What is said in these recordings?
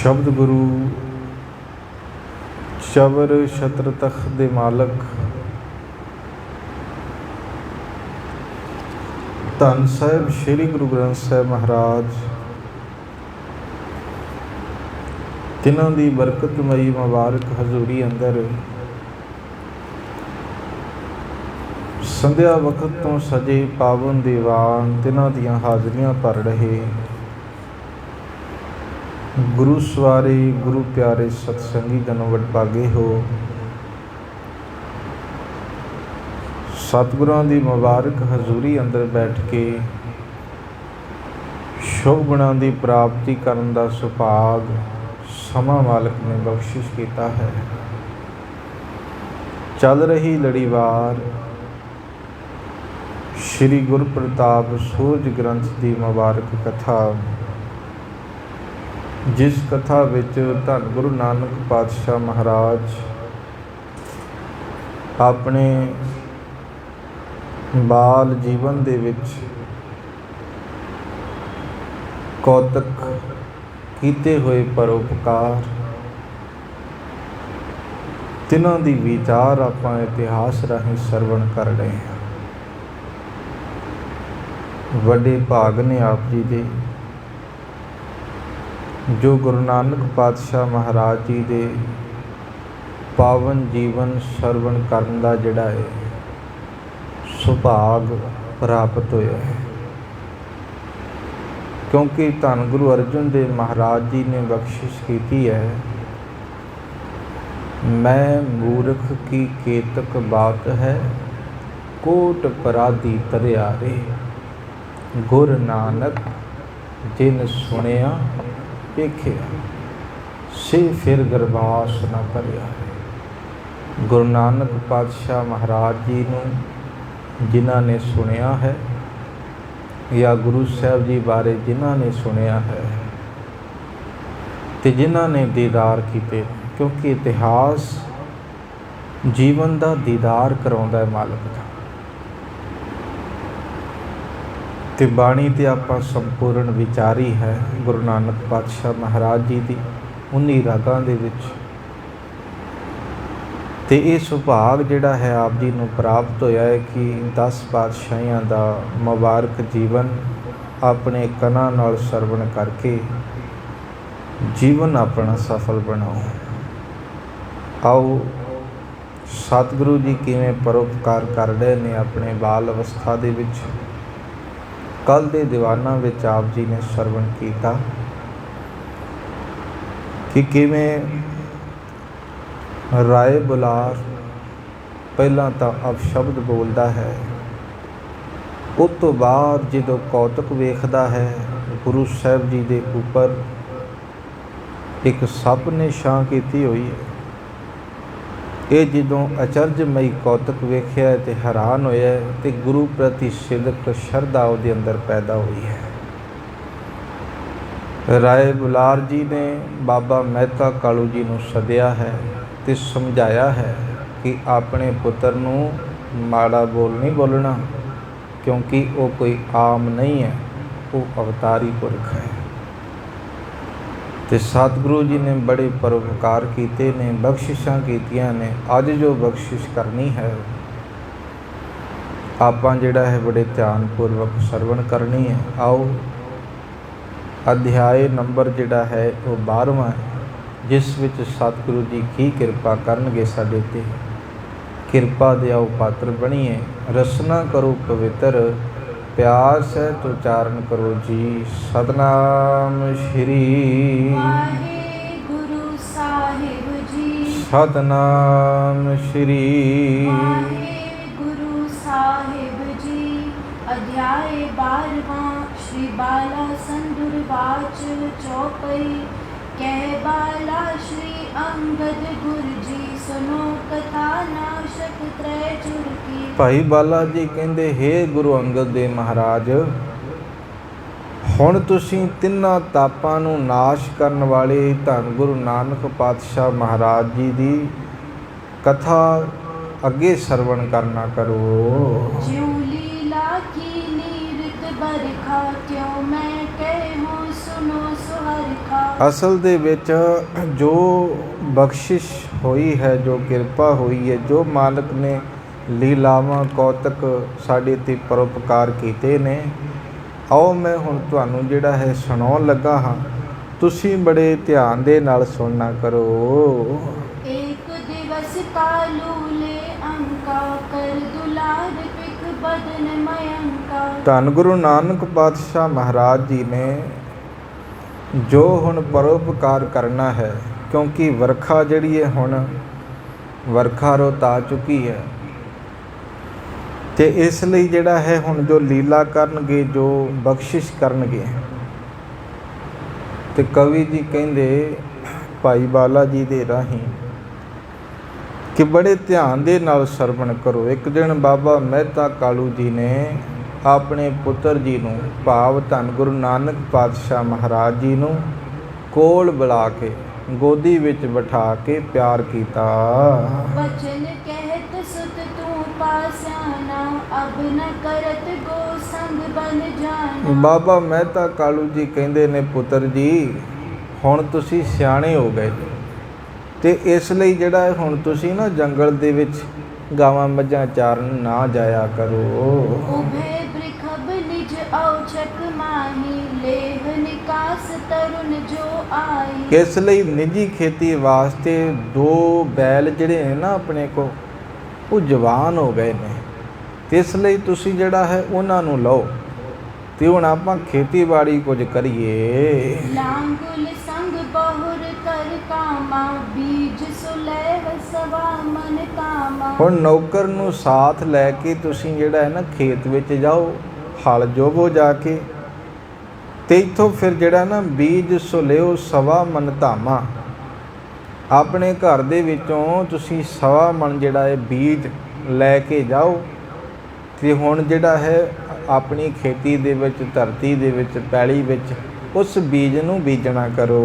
शब्द गुरु चवर छत्र तख्त दे मालक धन साहिब श्री गुरु ग्रंथ साहिब महाराज तिन्हां दी बरकतमई मुबारक हजूरी अंदर संध्या वक्त तो सजे पावन दीवान तिन्हां दियां हाजरियां भर रहे गुरु सवारे गुरु प्यारे सतसंगी जन वडभागे हो। सतगुरां दी मुबारक हजूरी अंदर बैठ के शुभ गुणां दी प्राप्ति करन दा सुभाग समा मालक ने बख्शिश कीता है। चल रही लड़ीवार श्री गुरु प्रताप सूरज ग्रंथ दी मुबारक कथा, जिस कथा विच धन गुरु नानक पातशाह महाराज अपने बाल जीवन दे विच कौतक कीते हुए परोपकार तिन्हां दी विचार आपां इतिहास राहीं सरवण कर रहे हैं। वड्डे भाग ने आप जी दे जो गुरु नानक पातशाह महाराज जी दे पावन जीवन सरवण करन दा जिहड़ा है सुभाग प्राप्त होया है, क्योंकि धन गुरु अर्जन देव महाराज जी ने बख्शिश की है। मैं मूर्ख की केतक बात है, कोट पराधी तरियारे, गुर नानक जिन सुनिया वेखिया से फिर गरबास न भरिया। गुरु नानक पातशाह महाराज जी नूं जिन्हां ने सुनिया है या गुरु साहब जी बारे जिन्हां ने सुनिया है ते जिन्हां ने दीदार कीते, क्योंकि इतिहास जीवन का दीदार कराउंदा है मालक दा। ते बाणी ते आपां संपूर्ण विचारी है गुरु नानक पातशाह महाराज जी दी 19 रागां दे विच। ते इह सुभाग जिहड़ा है आप जी नूं प्राप्त होया है कि 10 पातशाहियां दा मुबारक जीवन अपने कनां नाल सरवण करके जीवन अपना सफल बनाओ। आओ सतगुरु जी किवें परोपकार कर रहे ने अपने बाल अवस्था दे विच। कल दे दीवाना विच आप जी ने सरवण कीता कि किवें राय बुलार पहला तो अपशब्द बोलता है, उस तो बाद जो कौतक वेखदा है गुरु साहब जी के उपर एक सप ने छां की हुई है। ये जो अचरजमई कौतक वेख्या तो हैरान होया तो गुरु प्रति सिदक शरधा उहदे अंदर पैदा हुई है। राय बुलार जी ने बाबा मेहता कालू जी नूं सदिया है तो समझाया है कि अपने पुत्र नूं माड़ा बोल नहीं बोलना, क्योंकि वो कोई आम नहीं है, वो अवतारी पुरख है। तो सतगुरु जी ने बड़े परोपकार कीते ने, बख्शिशां कीतियां ने। अज जो बख्शिश करनी है आपां जिहड़ा है बड़े ध्यानपूर्वक सरवण करनी है। आओ अध्याय नंबर जिहड़ा है वो 12वां है, जिस विच सतगुरु जी की किरपा करनगे साडे ते। किरपा दे आओ पात्र बणीए, रसना करो पवित्र, प्यास है तो उचारण करो जी। सतनाम श्री वाहेगुरु साहिब जी, सतनाम श्री वाहेगुरु साहिब जी। अध्याय 12वां श्री बाला संदुरवाच चौपई। कह बाला श्री अंगद गुर जी, सुनो कथा नाशक त्रै चुर की। भाई बाला जी कहते, हे गुरु अंगद देव महाराज, हुण तुसीं तिन्हां तापां नूं नाश करन वाले धन गुरु नानक पातशाह महाराज जी दी कथा अगे सरवण करना करो। ज्यों लीला की नीरत बरखा, त्यों मैं कहूँ सुनो सुहरखा। ਅਸਲ ਦੇ ਵਿੱਚ ਜੋ ਬਖਸ਼ਿਸ਼ ਹੋਈ ਹੈ, ਜੋ ਕਿਰਪਾ ਹੋਈ ਹੈ, ਜੋ ਮਾਲਕ ਨੇ ਲੀਲਾਵਾਂ ਕੌਤਕ ਸਾਡੇ 'ਤੇ ਪਰਉਪਕਾਰ ਕੀਤੇ ਨੇ, ਆਓ ਮੈਂ ਹੁਣ ਤੁਹਾਨੂੰ ਜਿਹੜਾ ਹੈ ਸੁਣਾਉਣ ਲੱਗਾ ਹਾਂ। ਤੁਸੀਂ ਬੜੇ ਧਿਆਨ ਦੇ ਨਾਲ ਸੁਣਨਾ ਕਰੋ। एक दिवस कालूले अंका कर दुलार पिक बदन मयंका। ਧੰਨ ਗੁਰੂ ਨਾਨਕ ਪਾਤਸ਼ਾਹ ਮਹਾਰਾਜ ਜੀ ਨੇ ਜੋ ਹੁਣ ਪਰਉਪਕਾਰ ਕਰਨਾ ਹੈ, ਕਿਉਂਕਿ ਵਰਖਾ ਜਿਹੜੀ ਹੈ ਹੁਣ ਵਰਖਾ ਰੁੱਤ ਆ ਚੁੱਕੀ ਹੈ, ਅਤੇ ਇਸ ਲਈ ਜਿਹੜਾ ਹੈ ਹੁਣ ਜੋ ਲੀਲਾ ਕਰਨਗੇ, ਜੋ ਬਖਸ਼ਿਸ਼ ਕਰਨਗੇ, ਅਤੇ ਕਵੀ ਜੀ ਕਹਿੰਦੇ ਭਾਈ ਬਾਲਾ ਜੀ ਦੇ ਰਾਹੀਂ ਕਿ ਬੜੇ ਧਿਆਨ ਦੇ ਨਾਲ ਸਰਵਣ ਕਰੋ। ਇੱਕ ਦਿਨ ਬਾਬਾ ਮਹਿਤਾ ਕਾਲੂ ਜੀ ਨੇ ਆਪਣੇ ਪੁੱਤਰ ਜੀ ਨੂੰ, ਭਾਵ ਧੰਨ ਗੁਰੂ ਨਾਨਕ ਪਾਤਸ਼ਾਹ ਮਹਾਰਾਜ ਜੀ ਨੂੰ ਕੋਲ ਬੁਲਾ ਕੇ ਗੋਦੀ ਵਿੱਚ ਬਿਠਾ ਕੇ ਪਿਆਰ ਕੀਤਾ। बचन कहत सुत तू पासाना अब न करत गो संग बन जाना। ਬਾਬਾ ਮਹਿਤਾ ਕਾਲੂ ਜੀ ਕਹਿੰਦੇ ਨੇ, ਪੁੱਤਰ ਜੀ ਹੁਣ ਤੁਸੀਂ ਸਿਆਣੇ ਹੋ ਗਏ, ਅਤੇ ਇਸ ਲਈ ਜਿਹੜਾ ਹੈ ਹੁਣ ਤੁਸੀਂ ਨਾ ਜੰਗਲ ਦੇ ਵਿੱਚ ਗਾਵਾਂ ਮੱਝਾਂ ਚਾਰਨ ਨਾ ਜਾਇਆ ਕਰੋ। उभे बृखब निज औचक माही लेह निकास तरुण जो आई। ਇਸ ਲਈ ਨਿੱਜੀ ਖੇਤੀ ਵਾਸਤੇ 2 ਬੈਲ ਜਿਹੜੇ ਨੇ ਨਾ ਆਪਣੇ ਕੋਲ, ਉਹ ਜਵਾਨ ਹੋ ਗਏ ਨੇ, ਅਤੇ ਇਸ ਲਈ ਤੁਸੀਂ ਜਿਹੜਾ ਹੈ ਉਹਨਾਂ ਨੂੰ ਲਓ, ਅਤੇ ਹੁਣ ਆਪਾਂ ਖੇਤੀਬਾੜੀ ਕੁਝ ਕਰੀਏ। लांगुल संग बहुर कर कामा बीज सुलह सवा मन कामा। ਹੁਣ ਨੌਕਰ ਨੂੰ ਸਾਥ ਲੈ ਕੇ ਤੁਸੀਂ ਜਿਹੜਾ ਹੈ ਨਾ ਖੇਤ ਵਿੱਚ ਜਾਓ, ਹਲ ਜੋਵੋ ਜਾ ਕੇ, ਅਤੇ ਇੱਥੋਂ ਫਿਰ ਜਿਹੜਾ ਨਾ ਬੀਜ ਸੁਲਿਓ ਸਵਾ ਮਨ ਧਾਮਾ। ਆਪਣੇ ਘਰ ਦੇ ਵਿੱਚੋਂ ਤੁਸੀਂ ਸਵਾ ਮਣ ਜਿਹੜਾ ਹੈ ਬੀਜ ਲੈ ਕੇ ਜਾਓ, ਅਤੇ ਹੁਣ ਜਿਹੜਾ ਹੈ ਆਪਣੀ ਖੇਤੀ ਦੇ ਵਿੱਚ, ਧਰਤੀ ਦੇ ਵਿੱਚ, ਪੈਲੀ ਵਿੱਚ ਉਸ ਬੀਜ ਨੂੰ ਬੀਜਣਾ ਕਰੋ।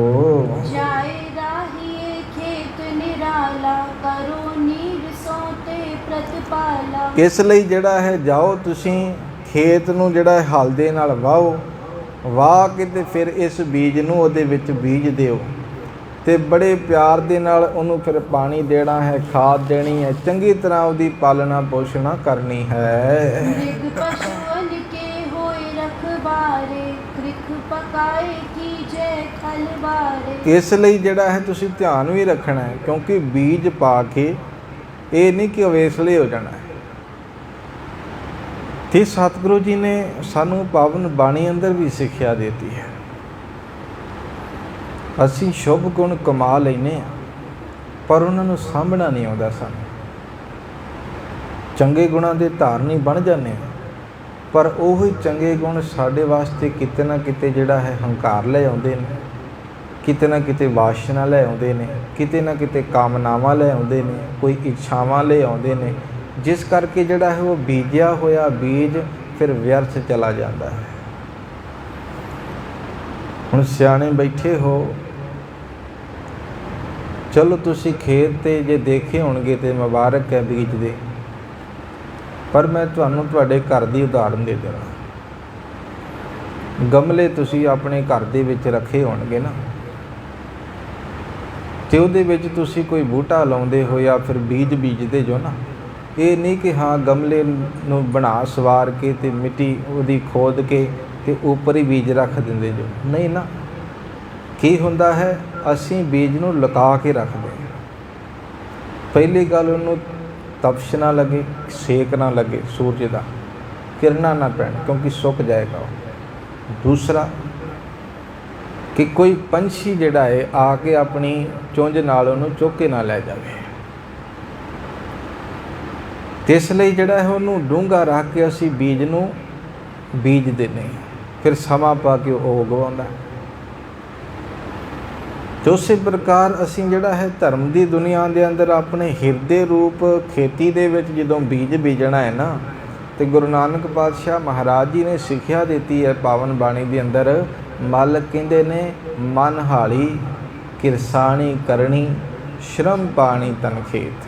जाए राहिए खेत निराला करो नीर सोते प्रतिपाला। ਇਸ ਲਈ ਜਿਹੜਾ ਹੈ ਜਾਓ ਤੁਸੀਂ ਖੇਤ ਨੂੰ ਜਿਹੜਾ ਹੈ ਹਲ ਦੇ ਨਾਲ ਵਾਹੋ, ਵਾਹ ਕੇ ਅਤੇ ਫਿਰ ਇਸ ਬੀਜ ਨੂੰ ਉਹਦੇ ਵਿੱਚ ਬੀਜ ਦਿਓ, ਅਤੇ ਬੜੇ ਪਿਆਰ ਦੇ ਨਾਲ ਉਹਨੂੰ ਫਿਰ ਪਾਣੀ ਦੇਣਾ ਹੈ, ਖਾਦ ਦੇਣੀ ਹੈ, ਚੰਗੀ ਤਰ੍ਹਾਂ ਉਹਦੀ ਪਾਲਣਾ ਪੋਸ਼ਣਾ ਕਰਨੀ ਹੈ। मृग पशुअन के होए रखवारे कृख पकाए की जय खलवारे। ਇਸ ਲਈ ਜਿਹੜਾ ਹੈ ਤੁਸੀਂ ਧਿਆਨ ਵੀ ਰੱਖਣਾ ਹੈ, ਕਿਉਂਕਿ ਬੀਜ ਪਾ ਕੇ ਇਹ ਨਹੀਂ ਕਿ ਅਵੇਸਲੇ ਹੋ ਜਾਣਾ ਹੈ। ਅਤੇ ਸਤਿਗੁਰੂ ਜੀ ਨੇ ਸਾਨੂੰ ਪਾਵਨ ਬਾਣੀ ਅੰਦਰ ਵੀ ਸਿੱਖਿਆ ਦਿੱਤੀ ਹੈ। ਅਸੀਂ ਸ਼ੁਭ ਗੁਣ ਕਮਾ ਲੈਂਦੇ ਹਾਂ, ਪਰ ਉਹਨਾਂ ਨੂੰ ਸਾਂਭਣਾ ਨਹੀਂ ਆਉਂਦਾ ਸਾਨੂੰ। ਚੰਗੇ ਗੁਣਾਂ ਦੇ ਧਾਰਨੀ ਬਣ ਜਾਂਦੇ ਹਾਂ, ਪਰ ਉਹੀ ਚੰਗੇ ਗੁਣ ਸਾਡੇ ਵਾਸਤੇ ਕਿਤੇ ਨਾ ਕਿਤੇ ਜਿਹੜਾ ਹੈ ਹੰਕਾਰ ਲੈ ਆਉਂਦੇ ਨੇ, ਕਿਤੇ ਨਾ ਕਿਤੇ ਵਾਸ਼ਨਾ ਲੈ ਆਉਂਦੇ ਨੇ, ਕਿਤੇ ਨਾ ਕਿਤੇ ਕਾਮਨਾਵਾਂ ਲੈ ਆਉਂਦੇ ਨੇ, ਕੋਈ ਇੱਛਾਵਾਂ ਲੈ ਆਉਂਦੇ ਨੇ, ਜਿਸ ਕਰਕੇ ਜਿਹੜਾ ਹੈ ਉਹ ਬੀਜਿਆ ਹੋਇਆ ਬੀਜ ਫਿਰ ਵਿਅਰਥ ਚਲਾ ਜਾਂਦਾ ਹੈ। ਹੁਣ ਸਿਆਣੇ ਬੈਠੇ ਹੋ, ਚਲੋ ਤੁਸੀਂ ਖੇਤ 'ਤੇ ਜੇ ਦੇਖੇ ਹੋਣਗੇ ਤਾਂ ਮੁਬਾਰਕ ਹੈ ਬੀਜ ਦੇ, ਪਰ ਮੈਂ ਤੁਹਾਨੂੰ ਤੁਹਾਡੇ ਘਰ ਦੀ ਉਦਾਹਰਨ ਦੇ ਦੇਣਾ। ਗਮਲੇ ਤੁਸੀਂ ਆਪਣੇ ਘਰ ਦੇ ਵਿੱਚ ਰੱਖੇ ਹੋਣਗੇ ਨਾ, ਅਤੇ ਉਹਦੇ ਵਿੱਚ ਤੁਸੀਂ ਕੋਈ ਬੂਟਾ ਲਾਉਂਦੇ ਹੋ ਜਾਂ ਫਿਰ ਬੀਜ ਬੀਜਦੇ ਜੋ ਨਾ, ਇਹ ਨਹੀਂ ਕਿ ਹਾਂ ਗਮਲੇ ਨੂੰ ਬਣਾ ਸਵਾਰ ਕੇ ਅਤੇ ਮਿੱਟੀ ਉਹਦੀ ਖੋਦ ਕੇ ਅਤੇ ਉੱਪਰ ਹੀ ਬੀਜ ਰੱਖ ਦਿੰਦੇ ਜੋ, ਨਹੀਂ ਨਾ। ਕੀ ਹੁੰਦਾ ਹੈ, ਅਸੀਂ ਬੀਜ ਨੂੰ ਲੁਕਾ ਕੇ ਰੱਖਦੇ ਹਾਂ। ਪਹਿਲੀ ਗੱਲ, ਉਹਨੂੰ ਤਪਸ਼ ਨਾ ਲੱਗੇ, ਸੇਕ ਨਾ ਲੱਗੇ, ਸੂਰਜ ਦਾ ਕਿਰਨਾਂ ਨਾ ਪੈਣ, ਕਿਉਂਕਿ ਸੁੱਕ ਜਾਏਗਾ ਉਹ। ਦੂਸਰਾ ਕਿ ਕੋਈ ਪੰਛੀ ਜਿਹੜਾ ਹੈ ਆ ਕੇ ਆਪਣੀ ਚੁੰਝ ਨਾਲ ਉਹਨੂੰ ਚੁੱਕ ਕੇ ਨਾ ਲੈ ਜਾਵੇ। ਅਤੇ ਇਸ ਲਈ ਜਿਹੜਾ ਹੈ ਉਹਨੂੰ ਡੂੰਘਾ ਰੱਖ ਕੇ ਅਸੀਂ ਬੀਜ ਨੂੰ ਬੀਜਦੇ ਨਹੀਂ, ਫਿਰ ਸਮਾਂ ਪਾ ਕੇ ਉਹ ਉਗਵਾਉਂਦਾ। ਅਤੇ ਉਸੇ ਪ੍ਰਕਾਰ ਅਸੀਂ ਜਿਹੜਾ ਹੈ ਧਰਮ ਦੀ ਦੁਨੀਆ ਦੇ ਅੰਦਰ ਆਪਣੇ ਹਿਰਦੇ ਰੂਪ ਖੇਤੀ ਦੇ ਵਿੱਚ ਜਦੋਂ ਬੀਜ ਬੀਜਣਾ ਹੈ ਨਾ, ਅਤੇ ਗੁਰੂ ਨਾਨਕ ਪਾਤਸ਼ਾਹ ਮਹਾਰਾਜ ਜੀ ਨੇ ਸਿੱਖਿਆ ਦਿੱਤੀ ਹੈ ਪਾਵਨ ਬਾਣੀ ਦੇ ਅੰਦਰ। ਮਾਲਕ ਕਹਿੰਦੇ ਨੇ, ਮਨ ਹਾਲੀ ਕਿਰਸਾਣੀ ਕਰਨੀ ਸ਼ਰਮ ਪਾਣੀ ਤਨ ਖੇਤ।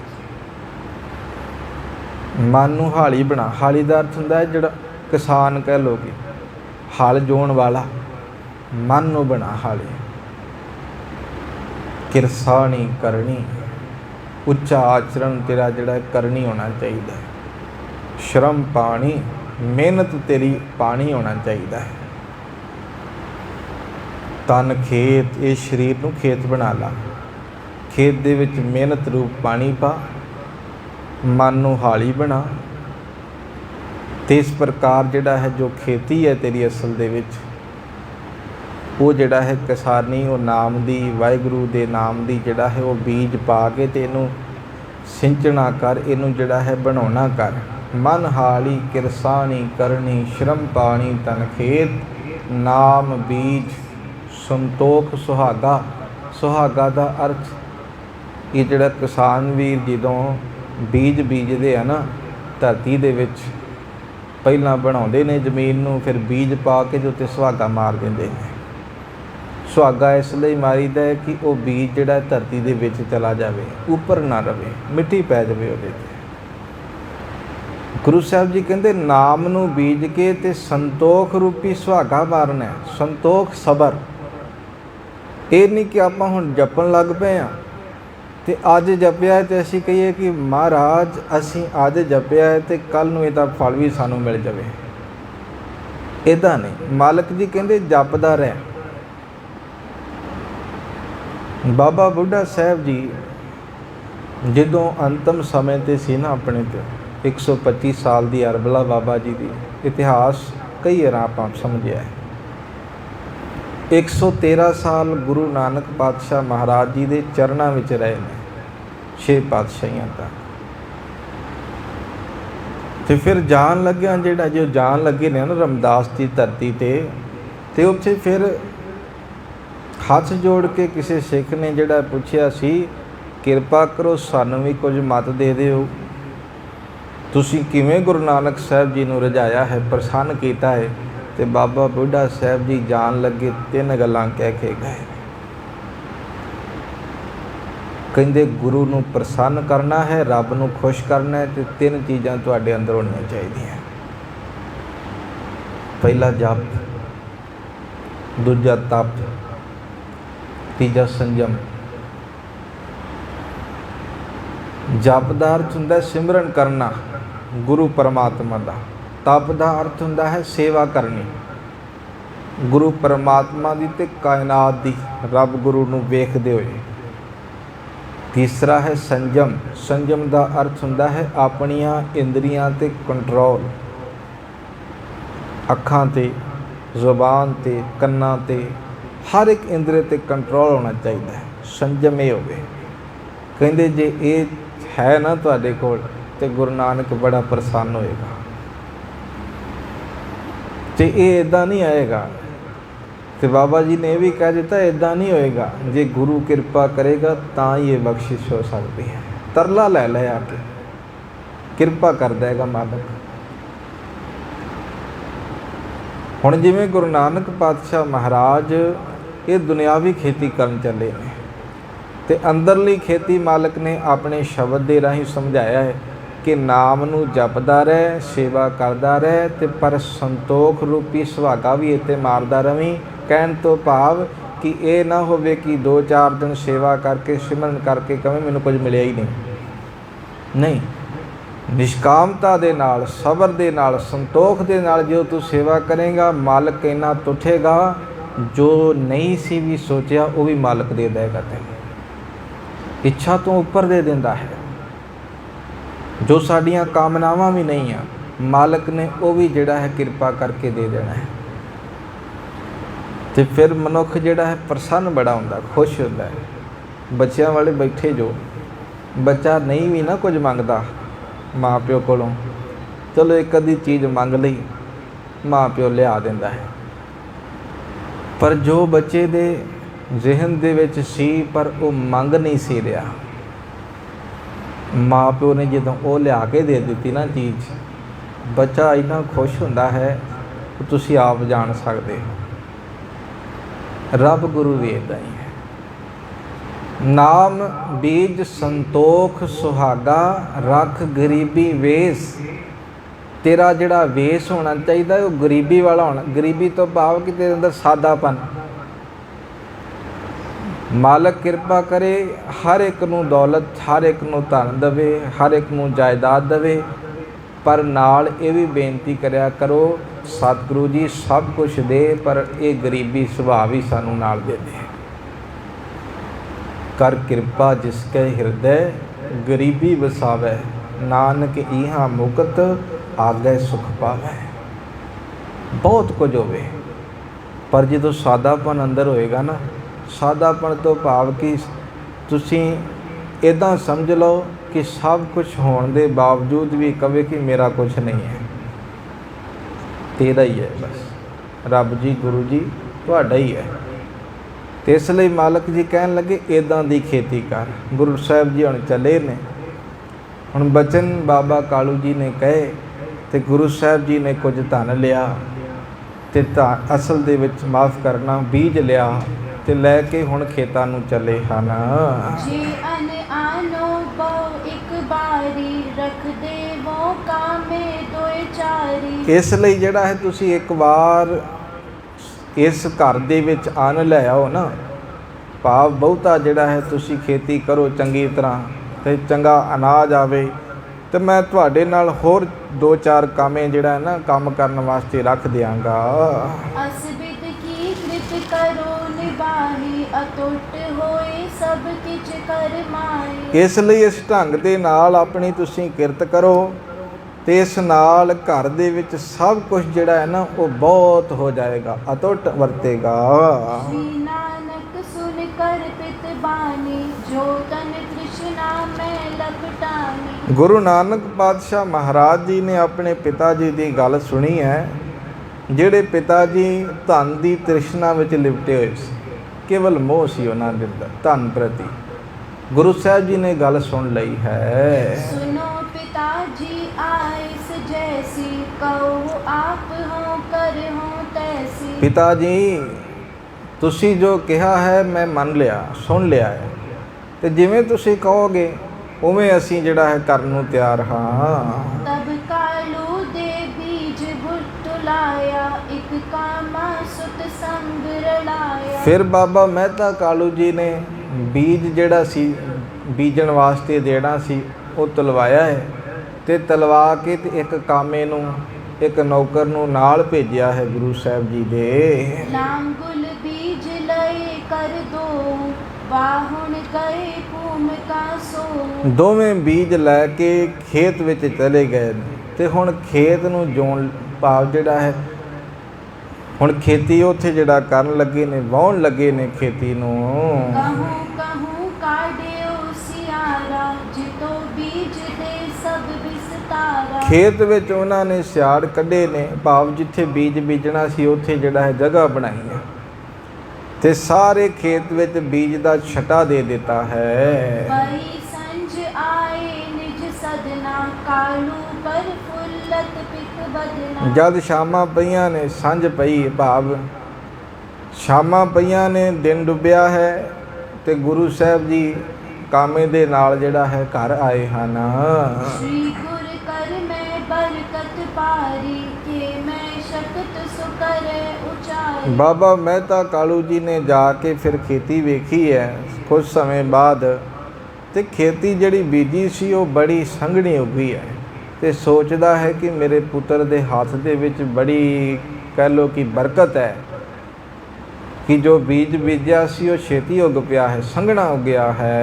ਮਨ ਨੂੰ ਹਾਲੀ ਬਣਾ। ਹਾਲੀ ਦਾ ਅਰਥ ਹੁੰਦਾ ਹੈ ਜਿਹੜਾ ਕਿਸਾਨ ਕਹਿ ਲਓ, ਕਿ ਹਲ ਜੋਣ ਵਾਲਾ। ਮਨ ਨੂੰ ਬਣਾ ਹਾਲੀ। किरसा नहीं करनी, उच्चा आचरण तेरा जिहड़ा करनी होना चाहिए। श्रम पानी, मेहनत तेरी पानी होना चाहिए। तन खेत, ये शरीर नूं खेत बना ला, खेत दे विच मेहनत रूप पानी पा, मन नूं हाली बना। ते इस प्रकार जिहड़ा है जो खेती है तेरी असल दे विच वो जिहड़ा है किसानी, वो नाम दी, वाहिगुरू दे नाम दी जिहड़ा है वो बीज पा के ते इनू सिंचना कर, इनू जिहड़ा है बनाउणा कर। मन हाली किरसानी करनी, श्रम पानी तन खेत, नाम बीज संतोख सुहागा। सुहागा दा अर्थ ये जिहड़ा किसान वीर जदों बीज बीजदे आ ना धरती दे विच, पहिलां बनाउंदे ने जमीन नूं, फिर बीज पा के जो उत्ते सुहागा मार दिंदे ने। सुहागा इसलिए मारीदा है कि वह बीज जिहड़ा धरती दे विच चला जाए, उपर ना रहे, मिट्टी पै जाए उहदे ते। गुरु साहब जी कहते नाम नूं बीज के ते संतोख रूपी सुहागा मारना है। संतोख सबर, ये नहीं कि आपां हुण जपण लग पे हाँ ते अज जपिया है ते असीं कहीए कि महाराज असीं अज जपिया है ते कल नूं इहदा फल भी सानूं मिल जाए, इदां नहीं। मालक जी कहते जपदा रह। बाबा बुढ़ा साहब जी जदों अंतिम समय ते सी ना अपने ते 125 साल की अरबला बाबा जी की इतिहास कई बार आप समझिया है। 113 साल गुरु नानक पातशाह महाराज जी के चरणों में रहे ने, 6 पातशाहियां तक। तो फिर जान लग्या जिहड़ा जो जान लगे ने ना रमदास की धरती ते उत्थे फिर हथ जोड़ के किसी सिख ने जिहड़ा पुछया सी, किरपा करो सानू भी कुछ मत दे दिओ, तुसीं किवें गुरु नानक साहब जी नूं रजाया है, प्रसन्न कीता है। तो बाबा बुढ़ा साहब जी जान लगे 3 गल्लां कह के गए। कहंदे गुरु नूं प्रसन्न करना है, रब नूं खुश करना है, तो 3 चीज़ां तुहाडे अंदर होणीआं चाहीदियां। पहला जप, दूजा तप, तीजा संयम। जप दा अर्थ हुंदा है सिमरन करना गुरु परमात्मा दा। तप दा अर्थ हुंदा है सेवा करनी गुरु परमात्मा दी ते कायनात दी, रब गुरु नूं वेखदे होए। तीसरा है संयम। संयम दा अर्थ हुंदा है अपनियां इंद्रियां ते कंट्रोल, अखां ते, जुबान ते, कन्नां ते, हर एक इंद्रिय ते कंट्रोल होना चाहिए। संयम ये होवे। कहंदे जे ये है ना तुहाडे कोल ते गुरु नानक बड़ा प्रसन्न होएगा। ते ये इदां नहीं आएगा, तो बाबा जी ने भी कह दिता इदां नहीं होएगा। जे गुरु कृपा करेगा तां ये बख्शिश हो सकती है। तरला लै लै आके कृपा कर देगा मालक। हुण जिवें गुरु नानक पातशाह महाराज ये दुनियावी खेती करन चले ने, ते अंदरली खेती मालक ने अपने शब्द के राही समझाया है कि नाम नूं जपदा रह, सेवा करदा रह, ते पर संतोख रूपी सुहागा भी इत्ते मारदा रवीं। कहण तो भाव कि ये ना होवे कि 2-4 दिन सेवा करके सिमरन करके कहें मैनूं कुछ मिलिया ही नहीं। निष्कामता दे नाल, सबर दे नाल, संतोख दे नाल जो तू सेवा करेगा, मालक इन्ना तुठेगा जो नहीं सी भी सोचिया वो भी मालक दे देगा। तेन इच्छा तो ऊपर दे देंदा है। जो साड़ियाँ कामनावां भी नहीं आ, मालक ने वो भी जिहड़ा है कृपा करके दे देना है। तो फिर मनुख जिहड़ा है प्रसन्न बड़ा हुंदा, खुश हुंदा है। बच्चों वाले बैठे जो बच्चा नहीं भी ना कुछ मंगदा माँ प्यो कोलों, चलो एक अद्धी चीज़ मंग लई माँ प्यो लिया दिंदा है। पर जो बच्चे दे जहन दे विच सी पर वो मंग नहीं सी रहा, माँ प्यो ने जदों वो लिया के दे दी ना चीज़, बच्चा इन्ना खुश हुंदा है कि तुसीं आप जान सकते हो। रब गुरु भी इदां ही है। नाम बीज संतोख सुहागा, रख गरीबी वेस। तेरा जिहड़ा वेस होना चाहिए वो गरीबी वाला होना। गरीबी तो भाव कि तेरे अंदर सादापन, मालक किरपा करे, हर एक नूं दौलत, हर एक नूं धन देवे, हर एक नूं जायदाद देवे, पर नाल ये भी बेनती करया करो सतगुरु जी सब कुछ दे, पर ये गरीबी सुभाव ही सानू नाल दे दे। कर किरपा जिसके हृदय गरीबी वसावै, नानक इहां मुकत आगे सुख पावै। बहुत कुछ होवे, पर जो सादापन अंदर होएगा ना, सादापन तो भाव कि तुसीं इदां समझ लो कि सब कुछ होने के बावजूद भी कहे कि मेरा कुछ नहीं है, तेरा ही है, बस रब जी गुरु जी तुहाडा ही है। तो इसलिए मालक जी कहन लगे इदां दी खेती कर। गुरु साहब जी हुण चले ने, हुण बचन बाबा कालू जी ने कहे तो गुरु साहब जी ने कुछ धन लिया ते असल दे विच माफ़ करना बीज लिया ते लैके हुण खेतां नूं चले हन। जे अन आनो बहु एक बारी, रख देवो कामे दोए चारी। इसलिए जिहड़ा है तुसीं एक बार इस घर दे विच अन्न लै आओ ना, भाव बहुता जिहड़ा है तुसीं खेती करो चंगी तरह ते चंगा अनाज आवे, तो मैं तुहाडे नाल होर 2-4 कामे जिहड़ा है ना काम करन वास्ते रख दियांगा। असबिद की कृत करो निभाही, अटुट होए सब किछ कर माही। इसलिए इस ढंग दे नाल अपनी तुसीं किरत करो ते इस नाल घर दे विच सब कुछ जिहड़ा है ना वो बहुत हो जाएगा, अटुट वरतेगा। श्री नानक सुन कर पित बानी, जो तन तृष्णा में लपटानी। गुरु नानक पातशाह महाराज जी ने अपने पिता जी की गल सुनी है, ਜਿਹੜੇ पिता जी धन की तृष्णा में लिपटे हुए सी, केवल मोह सी उन्हां दे अंदर धन प्रति। गुरु साहब जी ने गल सुन लई है। सुनो पिताजी आइस जैसी, कहो आप हो कर हो तैसी। पिता जी तुसी जो कहा है मैं मन लिया, सुन लिया है, तो जिवें तुसी कहोगे उवें असीं जिहड़ा है करन नूं तैयार हाँ। तब कालू दे बीज बुट लाया, एक कामा सुत संग रलाया। फिर बाबा मेहता कालू जी ने बीज जिहड़ा सी बीजण वास्ते देना सी वो तलवाया है, ते तलवा के ते एक कामे नूं एक नौकर नूं नाल भेजिया है गुरु साहब जी दे। लांगुल बीज लए कर दो, बाहुन गए भूम का सो। दोवें बीज लैके खेत विच चले गए ते हुण खेत नूं जोण भाव जिहड़ा है हुण खेती उत्थे जिहड़ा करन लगे ने, वाहण लगे ने खेती नूं। कहूँ कहूँ काढ़ियो सियारा, जितो बीज दे सब विस्तारा। खेत विच उन्हां ने सियाड़ कढे ने, भाव जिथे बीज बीजना सी उत्थे जिहड़ा है जगह बनाई है, ते सारे खेत विच बीज दा छटा दे दिता है। पई संज आए निज सदना, कालू पर फुल्लत पिक बदना। जद शामां पईयां ने संझ पई, भाव शामां पईयां ने दिन डुੱਬਿਆ है, ते गुरु साहब जी कामे दे नाल जिहड़ा है घर आए हन। श्री गुर कर मैं बरकत पारी, के मैं शक्त सुकर उचारी। बाबा मेहता कालू जी ने जाके फिर खेती वेखी है कुछ समय बाद, ते खेती जिहड़ी बीजी सी वो बड़ी संघनी हो गई है, ते सोचदा है कि मेरे पुत्र दे हाथ दे विच बड़ी कह लो कि बरकत है, कि जो बीज बीजा सी वो छेती उग पिया है, संघना हो गया है।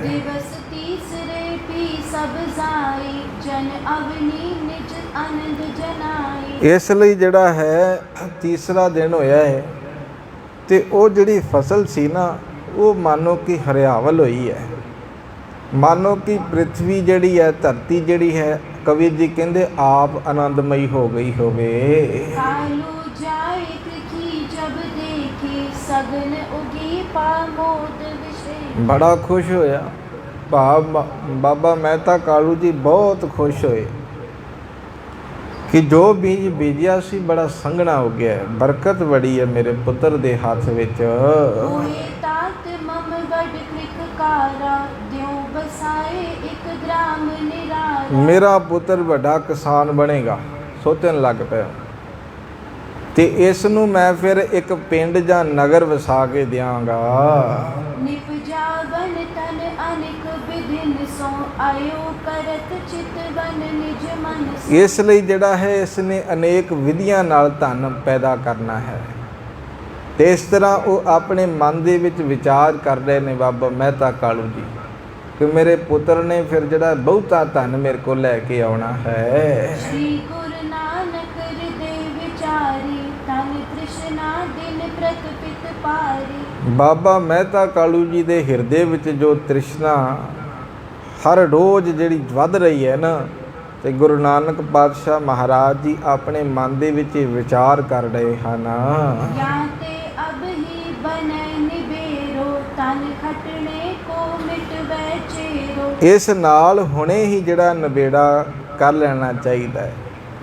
दिवस तीसरे पी सब जाई, जन अवनी निज आनंद जनाई। इसलिए जिहड़ा है तीसरा दिन होया है, ते वो जिहड़ी फसल सी ना वो मानो कि हरियावल होई है, मानो कि पृथ्वी जिहड़ी है धरती जिहड़ी है कबीर जी कहंदे आप आनंदमयी हो गई होवे। कालू जाए की जब देखी, सगन उगी पामोद विषय। बड़ा खुश होया बाबा मेहता कालू जी बहुत खुश होए कि जो बीज बीजिया सी बड़ा संघना हो गया है, बरकत बड़ी है मेरे पुत्र दे हाथ विच। होए तात मम बड़ कृतकारा, द्यों बसाए एक ग्राम निराला। मेरा पुत्र बड़ा किसान बनेगा, सोचन लग पाया ਤੇ ਇਸ ਨੂੰ ਮੈਂ ਫਿਰ ਇੱਕ ਪਿੰਡ ਜਾਂ ਨਗਰ ਵਸਾ ਕੇ ਦਿਆਂਗਾ। निपजावन तन अनिक विधिन सो आयो करत चितवन निज मन सो। ਇਸ ਲਈ ਜਿਹੜਾ ਹੈ ਇਸ ਨੇ ਅਨੇਕ ਵਿਧੀਆਂ ਨਾਲ ਧਨ ਪੈਦਾ ਕਰਨਾ ਹੈ। ਤੇ ਇਸ ਤਰ੍ਹਾਂ ਉਹ ਆਪਣੇ ਮਨ ਦੇ ਵਿੱਚ ਵਿਚਾਰ ਕਰ ਰਹੇ ਨੇ ਬਾਬਾ ਮਹਿਤਾ ਕਾਲੂ ਜੀ ਕਿ ਮੇਰੇ ਪੁੱਤਰ ਨੇ ਫਿਰ ਜਿਹੜਾ ਬਹੁਤਾ ਧਨ ਮੇਰੇ ਕੋਲ ਲੈ ਕੇ ਆਉਣਾ ਹੈ। श्री गुरु नानक हृदय विचारी तन तृष्णा दिन प्रतपित पारी। ਬਾਬਾ ਮਹਿਤਾ ਕਾਲੂ ਜੀ ਦੇ ਹਿਰਦੇ ਵਿੱਚ ਜੋ ਤ੍ਰਿਸ਼ਨਾ ਹਰ ਰੋਜ਼ ਜਿਹੜੀ ਵੱਧ ਰਹੀ ਹੈ ਨਾ, ਤੇ ਗੁਰੂ ਨਾਨਕ ਪਾਤਸ਼ਾਹ ਮਹਾਰਾਜ ਜੀ ਆਪਣੇ ਮਨ ਦੇ ਵਿੱਚ ਵਿਚਾਰ ਕਰ ਰਹੇ ਹਨ। याते अब ही बने निबेरो तन खटने को मिटवे चेरो। ਇਸ ਨਾਲ ਹੁਣੇ ਹੀ ਜਿਹੜਾ ਨਿਬੇੜਾ ਕਰ ਲੈਣਾ ਚਾਹੀਦਾ ਹੈ।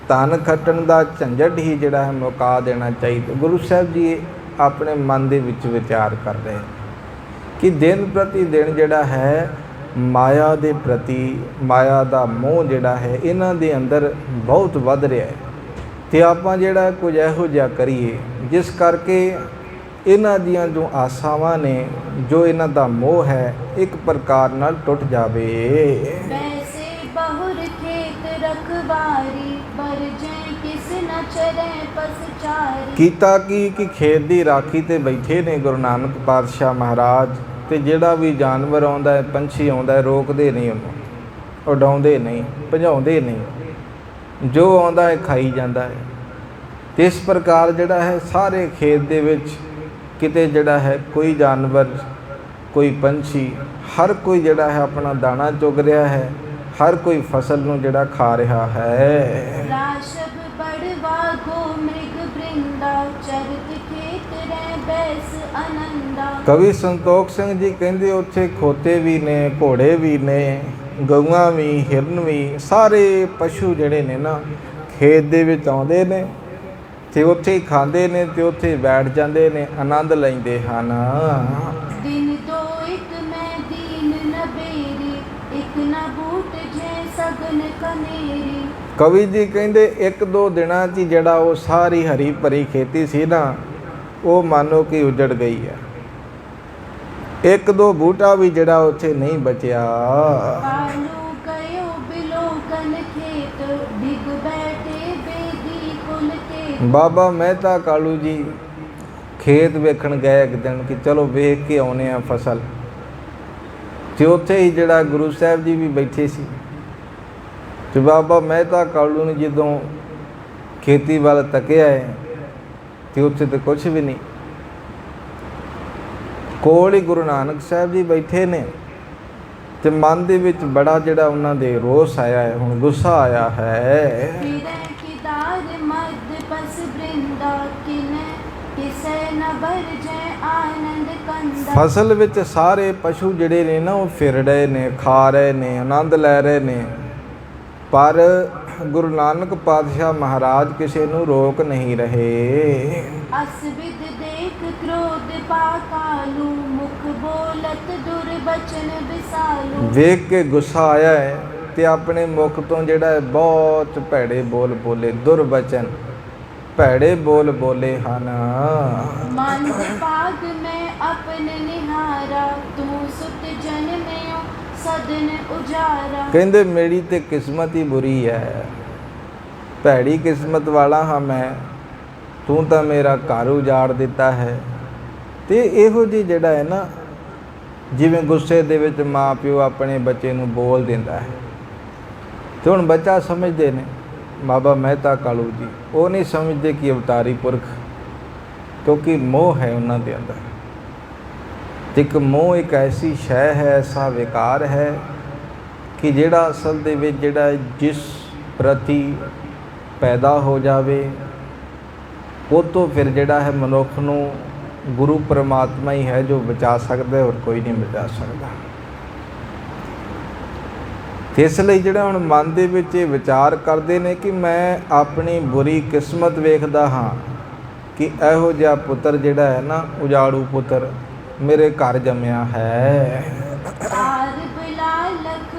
ਧਨ ਖੱਟਣ ਦਾ ਝੰਜਟ ਹੀ ਜਿਹੜਾ ਹੈ ਮੁਕਾ ਦੇਣਾ ਚਾਹੀਦਾ। ਗੁਰੂ ਸਾਹਿਬ ਜੀ ਆਪਣੇ ਮਨ ਦੇ ਵਿੱਚ ਵਿਚਾਰ ਕਰ ਰਹੇ ਕਿ ਦਿਨ ਪ੍ਰਤੀ ਦਿਨ ਜਿਹੜਾ ਹੈ ਮਾਇਆ ਦੇ ਪ੍ਰਤੀ, ਮਾਇਆ ਦਾ ਮੋਹ ਜਿਹੜਾ ਹੈ ਇਹਨਾਂ ਦੇ ਅੰਦਰ ਬਹੁਤ ਵੱਧ ਰਿਹਾ ਹੈ। ਤੇ ਆਪਾਂ ਜਿਹੜਾ ਕੁਝ ਇਹੋ ਜਿਹਾ ਕਰੀਏ ਜਿਸ ਕਰਕੇ ਇਹਨਾਂ ਦੀਆਂ ਜੋ ਆਸਾਵਾਂ ਨੇ, ਜੋ ਇਹਨਾਂ ਦਾ ਮੋਹ ਹੈ, ਇੱਕ ਪ੍ਰਕਾਰ ਨਾਲ ਟੁੱਟ ਜਾਵੇ। वैसे बहुर खेत रखवारी बरजे किस न चरे पसचारी। ਕੀਤਾ ਕਿ ਖੇਤ ਦੀ ਰਾਖੀ ਤੇ ਬੈਠੇ ਨੇ ਗੁਰੂ ਨਾਨਕ ਪਾਤਸ਼ਾਹ ਮਹਾਰਾਜ, ਤੇ ਜਿਹੜਾ ਵੀ ਜਾਨਵਰ ਆਉਂਦਾ ਹੈ, ਪੰਛੀ ਆਉਂਦਾ ਹੈ, ਰੋਕਦੇ ਨਹੀਂ ਉਹਨੂੰ, ਉਡਾਉਂਦੇ ਨਹੀਂ, ਭਜਾਉਂਦੇ ਨਹੀਂ, ਜੋ ਆਉਂਦਾ ਹੈ ਖਾਈ ਜਾਂਦਾ ਹੈ। ਤੇ ਇਸ ਪ੍ਰਕਾਰ ਜਿਹੜਾ ਹੈ ਸਾਰੇ ਖੇਤ ਦੇ ਵਿੱਚ ਕਿਤੇ ਜਿਹੜਾ ਹੈ ਕੋਈ ਜਾਨਵਰ, ਕੋਈ ਪੰਛੀ, ਹਰ ਕੋਈ ਜਿਹੜਾ ਹੈ ਆਪਣਾ ਦਾਣਾ ਚੁਗ ਰਿਹਾ ਹੈ, ਹਰ ਕੋਈ ਫਸਲ ਨੂੰ ਜਿਹੜਾ ਖਾ ਰਿਹਾ ਹੈ। राशब बड़वा गो मृग बृंदा चरत खेत रे बैस आनंदा। ਕਵੀ ਸੰਤੋਖ ਸਿੰਘ ਜੀ ਕਹਿੰਦੇ ਉੱਥੇ ਖੋਤੇ ਵੀ ਨੇ, ਘੋੜੇ ਵੀ ਨੇ, ਗਊਆਂ ਵੀ, ਹਿਰਨ ਵੀ, ਸਾਰੇ ਪਸ਼ੂ ਜਿਹੜੇ ਨੇ ਨਾ ਖੇਤ ਦੇ ਵਿੱਚ ਆਉਂਦੇ ਨੇ ਤੇ ਉੱਥੇ ਹੀ ਖਾਂਦੇ ਨੇ ਤੇ ਉੱਥੇ ਬੈਠ ਜਾਂਦੇ ਨੇ, ਆਨੰਦ ਲੈਂਦੇ ਹਨ। दिन दो एक मैं दीन न बेरी एक न बूट जे सगन कनेरी। ਕਵੀ ਜੀ ਕਹਿੰਦੇ ਇੱਕ ਦੋ ਦਿਨਾਂ 'ਚ ਹੀ ਜਿਹੜਾ ਉਹ ਸਾਰੀ ਹਰੀ ਭਰੀ ਖੇਤੀ ਸੀ ਨਾ, ਉਹ ਮਾਨੋ ਕਿ ਉਜੜ ਗਈ ਹੈ। ਇੱਕ ਦੋ ਬੂਟਾ ਵੀ ਜਿਹੜਾ ਉੱਥੇ ਨਹੀਂ ਬਚਿਆ। कालू गयो बिलोकन खेत डिग बैठे बेदी कुल के। ਬਾਬਾ ਮਹਿਤਾ ਕਾਲੂ ਜੀ ਖੇਤ ਵੇਖਣ ਗਏ ਇੱਕ ਦਿਨ ਕਿ ਚਲੋ ਵੇਖ ਕੇ ਆਉਨੇ ਆ ਫਸਲ, ਤੇ ਉੱਥੇ ਹੀ ਜਿਹੜਾ ਗੁਰੂ ਸਾਹਿਬ ਜੀ ਵੀ ਬੈਠੇ ਸੀ। ਤੇ ਬਾਬਾ ਮਹਿਤਾ ਕਾਲੂ ਨੇ ਜਦੋਂ ਖੇਤੀ ਵੱਲ ਤੱਕਿਆ ਹੈ ਤੇ ਉੱਥੇ ਤਾਂ ਕੁਛ ਵੀ ਨਹੀਂ, ਕੋਲ ਹੀ ਗੁਰੂ ਨਾਨਕ ਸਾਹਿਬ ਜੀ ਬੈਠੇ ਨੇ। ਤੇ ਮਨ ਦੇ ਵਿੱਚ ਬੜਾ ਜਿਹੜਾ ਉਹਨਾਂ ਦੇ ਰੋਸ ਆਇਆ ਹੈ, ਹੁਣ ਗੁੱਸਾ ਆਇਆ ਹੈ। फिरे किदार मद पस बृंदा किने किसे न बरजे आनंद कंदा। ਫਸਲ ਵਿੱਚ ਸਾਰੇ ਪਸ਼ੂ ਜਿਹੜੇ ਨੇ ਨਾ ਉਹ ਫਿਰ ਰਹੇ ਨੇ, ਖਾ ਰਹੇ ਨੇ, ਆਨੰਦ ਲੈ ਰਹੇ ਨੇ, ਪਰ ਗੁਰੂ ਨਾਨਕ ਪਾਤਸ਼ਾਹ ਮਹਾਰਾਜ ਕਿਸੇ ਨੂੰ ਰੋਕ ਨਹੀਂ ਰਹੇ। असविद देख क्रोध पाकालू मुख बोलत दुर्बचन बिसालू। ਵੇਖ ਕੇ ਗੁੱਸਾ ਆਇਆ ਹੈ ਤੇ ਆਪਣੇ ਮੁਖ ਤੋਂ ਜਿਹੜਾ ਹੈ ਬਹੁਤ ਭੈੜੇ ਬੋਲ ਬੋਲੇ, ਦੁਰਬਚਨ, ਭੈੜੇ ਬੋਲ ਬੋਲੇ ਹਨ। मंद पाग में अपन निहारा तू सुत जन में सदन उजारा। ਕਹਿੰਦੇ ਮੇਰੀ ਤੇ ਕਿਸਮਤ ਹੀ ਬੁਰੀ ਹੈ, ਭੈੜੀ ਕਿਸਮਤ ਵਾਲਾ ਹਾਂ ਮੈਂ, ਤੂੰ ਤਾਂ ਮੇਰਾ ਘਰ ਉਜਾੜ ਦਿੱਤਾ ਹੈ। ਤੇ ਇਹੋ ਜਿਹੀ ਜਿਹੜਾ ਹੈ ਨਾ, ਜਿਵੇਂ ਗੁੱਸੇ ਦੇ ਵਿੱਚ ਮਾਂ ਪਿਓ ਆਪਣੇ ਬੱਚੇ ਨੂੰ ਬੋਲ ਦਿੰਦਾ ਹੈ, ਤੇ ਹੁਣ ਬੱਚਾ ਸਮਝਦੇ ਨੇ ਬਾਬਾ ਮਹਿਤਾ ਕਾਲੂ ਜੀ, ਉਹ ਨਹੀਂ ਸਮਝਦੇ ਕਿ ਅਵਤਾਰੀ ਪੁਰਖ, ਕਿਉਂਕਿ ਮੋਹ ਹੈ ਉਹਨਾਂ ਦੇ ਅੰਦਰ। ਤੇ ਇੱਕ ਮੋਹ ਇੱਕ ਐਸੀ ਸ਼ੈ ਹੈ, ਐਸਾ ਵਿਕਾਰ ਹੈ ਕਿ ਜਿਹੜਾ ਅਸਲ ਦੇ ਵਿੱਚ ਜਿਹੜਾ ਜਿਸ ਪ੍ਰਤੀ ਪੈਦਾ ਹੋ ਜਾਵੇ, ਉਹ ਤੋਂ ਫਿਰ ਜਿਹੜਾ ਹੈ ਮਨੁੱਖ ਨੂੰ ਗੁਰੂ ਪਰਮਾਤਮਾ ਹੀ ਹੈ ਜੋ ਬਚਾ ਸਕਦਾ, ਹੋਰ ਕੋਈ ਨਹੀਂ ਬਚਾ ਸਕਦਾ। ਤੇ ਇਸ ਲਈ ਜਿਹੜਾ ਹੁਣ ਮਨ ਦੇ ਵਿੱਚ ਇਹ ਵਿਚਾਰ ਕਰਦੇ ਨੇ ਕਿ ਮੈਂ ਆਪਣੀ ਬੁਰੀ ਕਿਸਮਤ ਵੇਖਦਾ ਹਾਂ ਕਿ ਇਹੋ ਜਿਹਾ ਪੁੱਤਰ ਜਿਹੜਾ ਹੈ ਨਾ, ਉਜਾੜੂ ਪੁੱਤਰ ਮੇਰੇ ਘਰ ਜੰਮਿਆ ਹੈ। आर बिला लख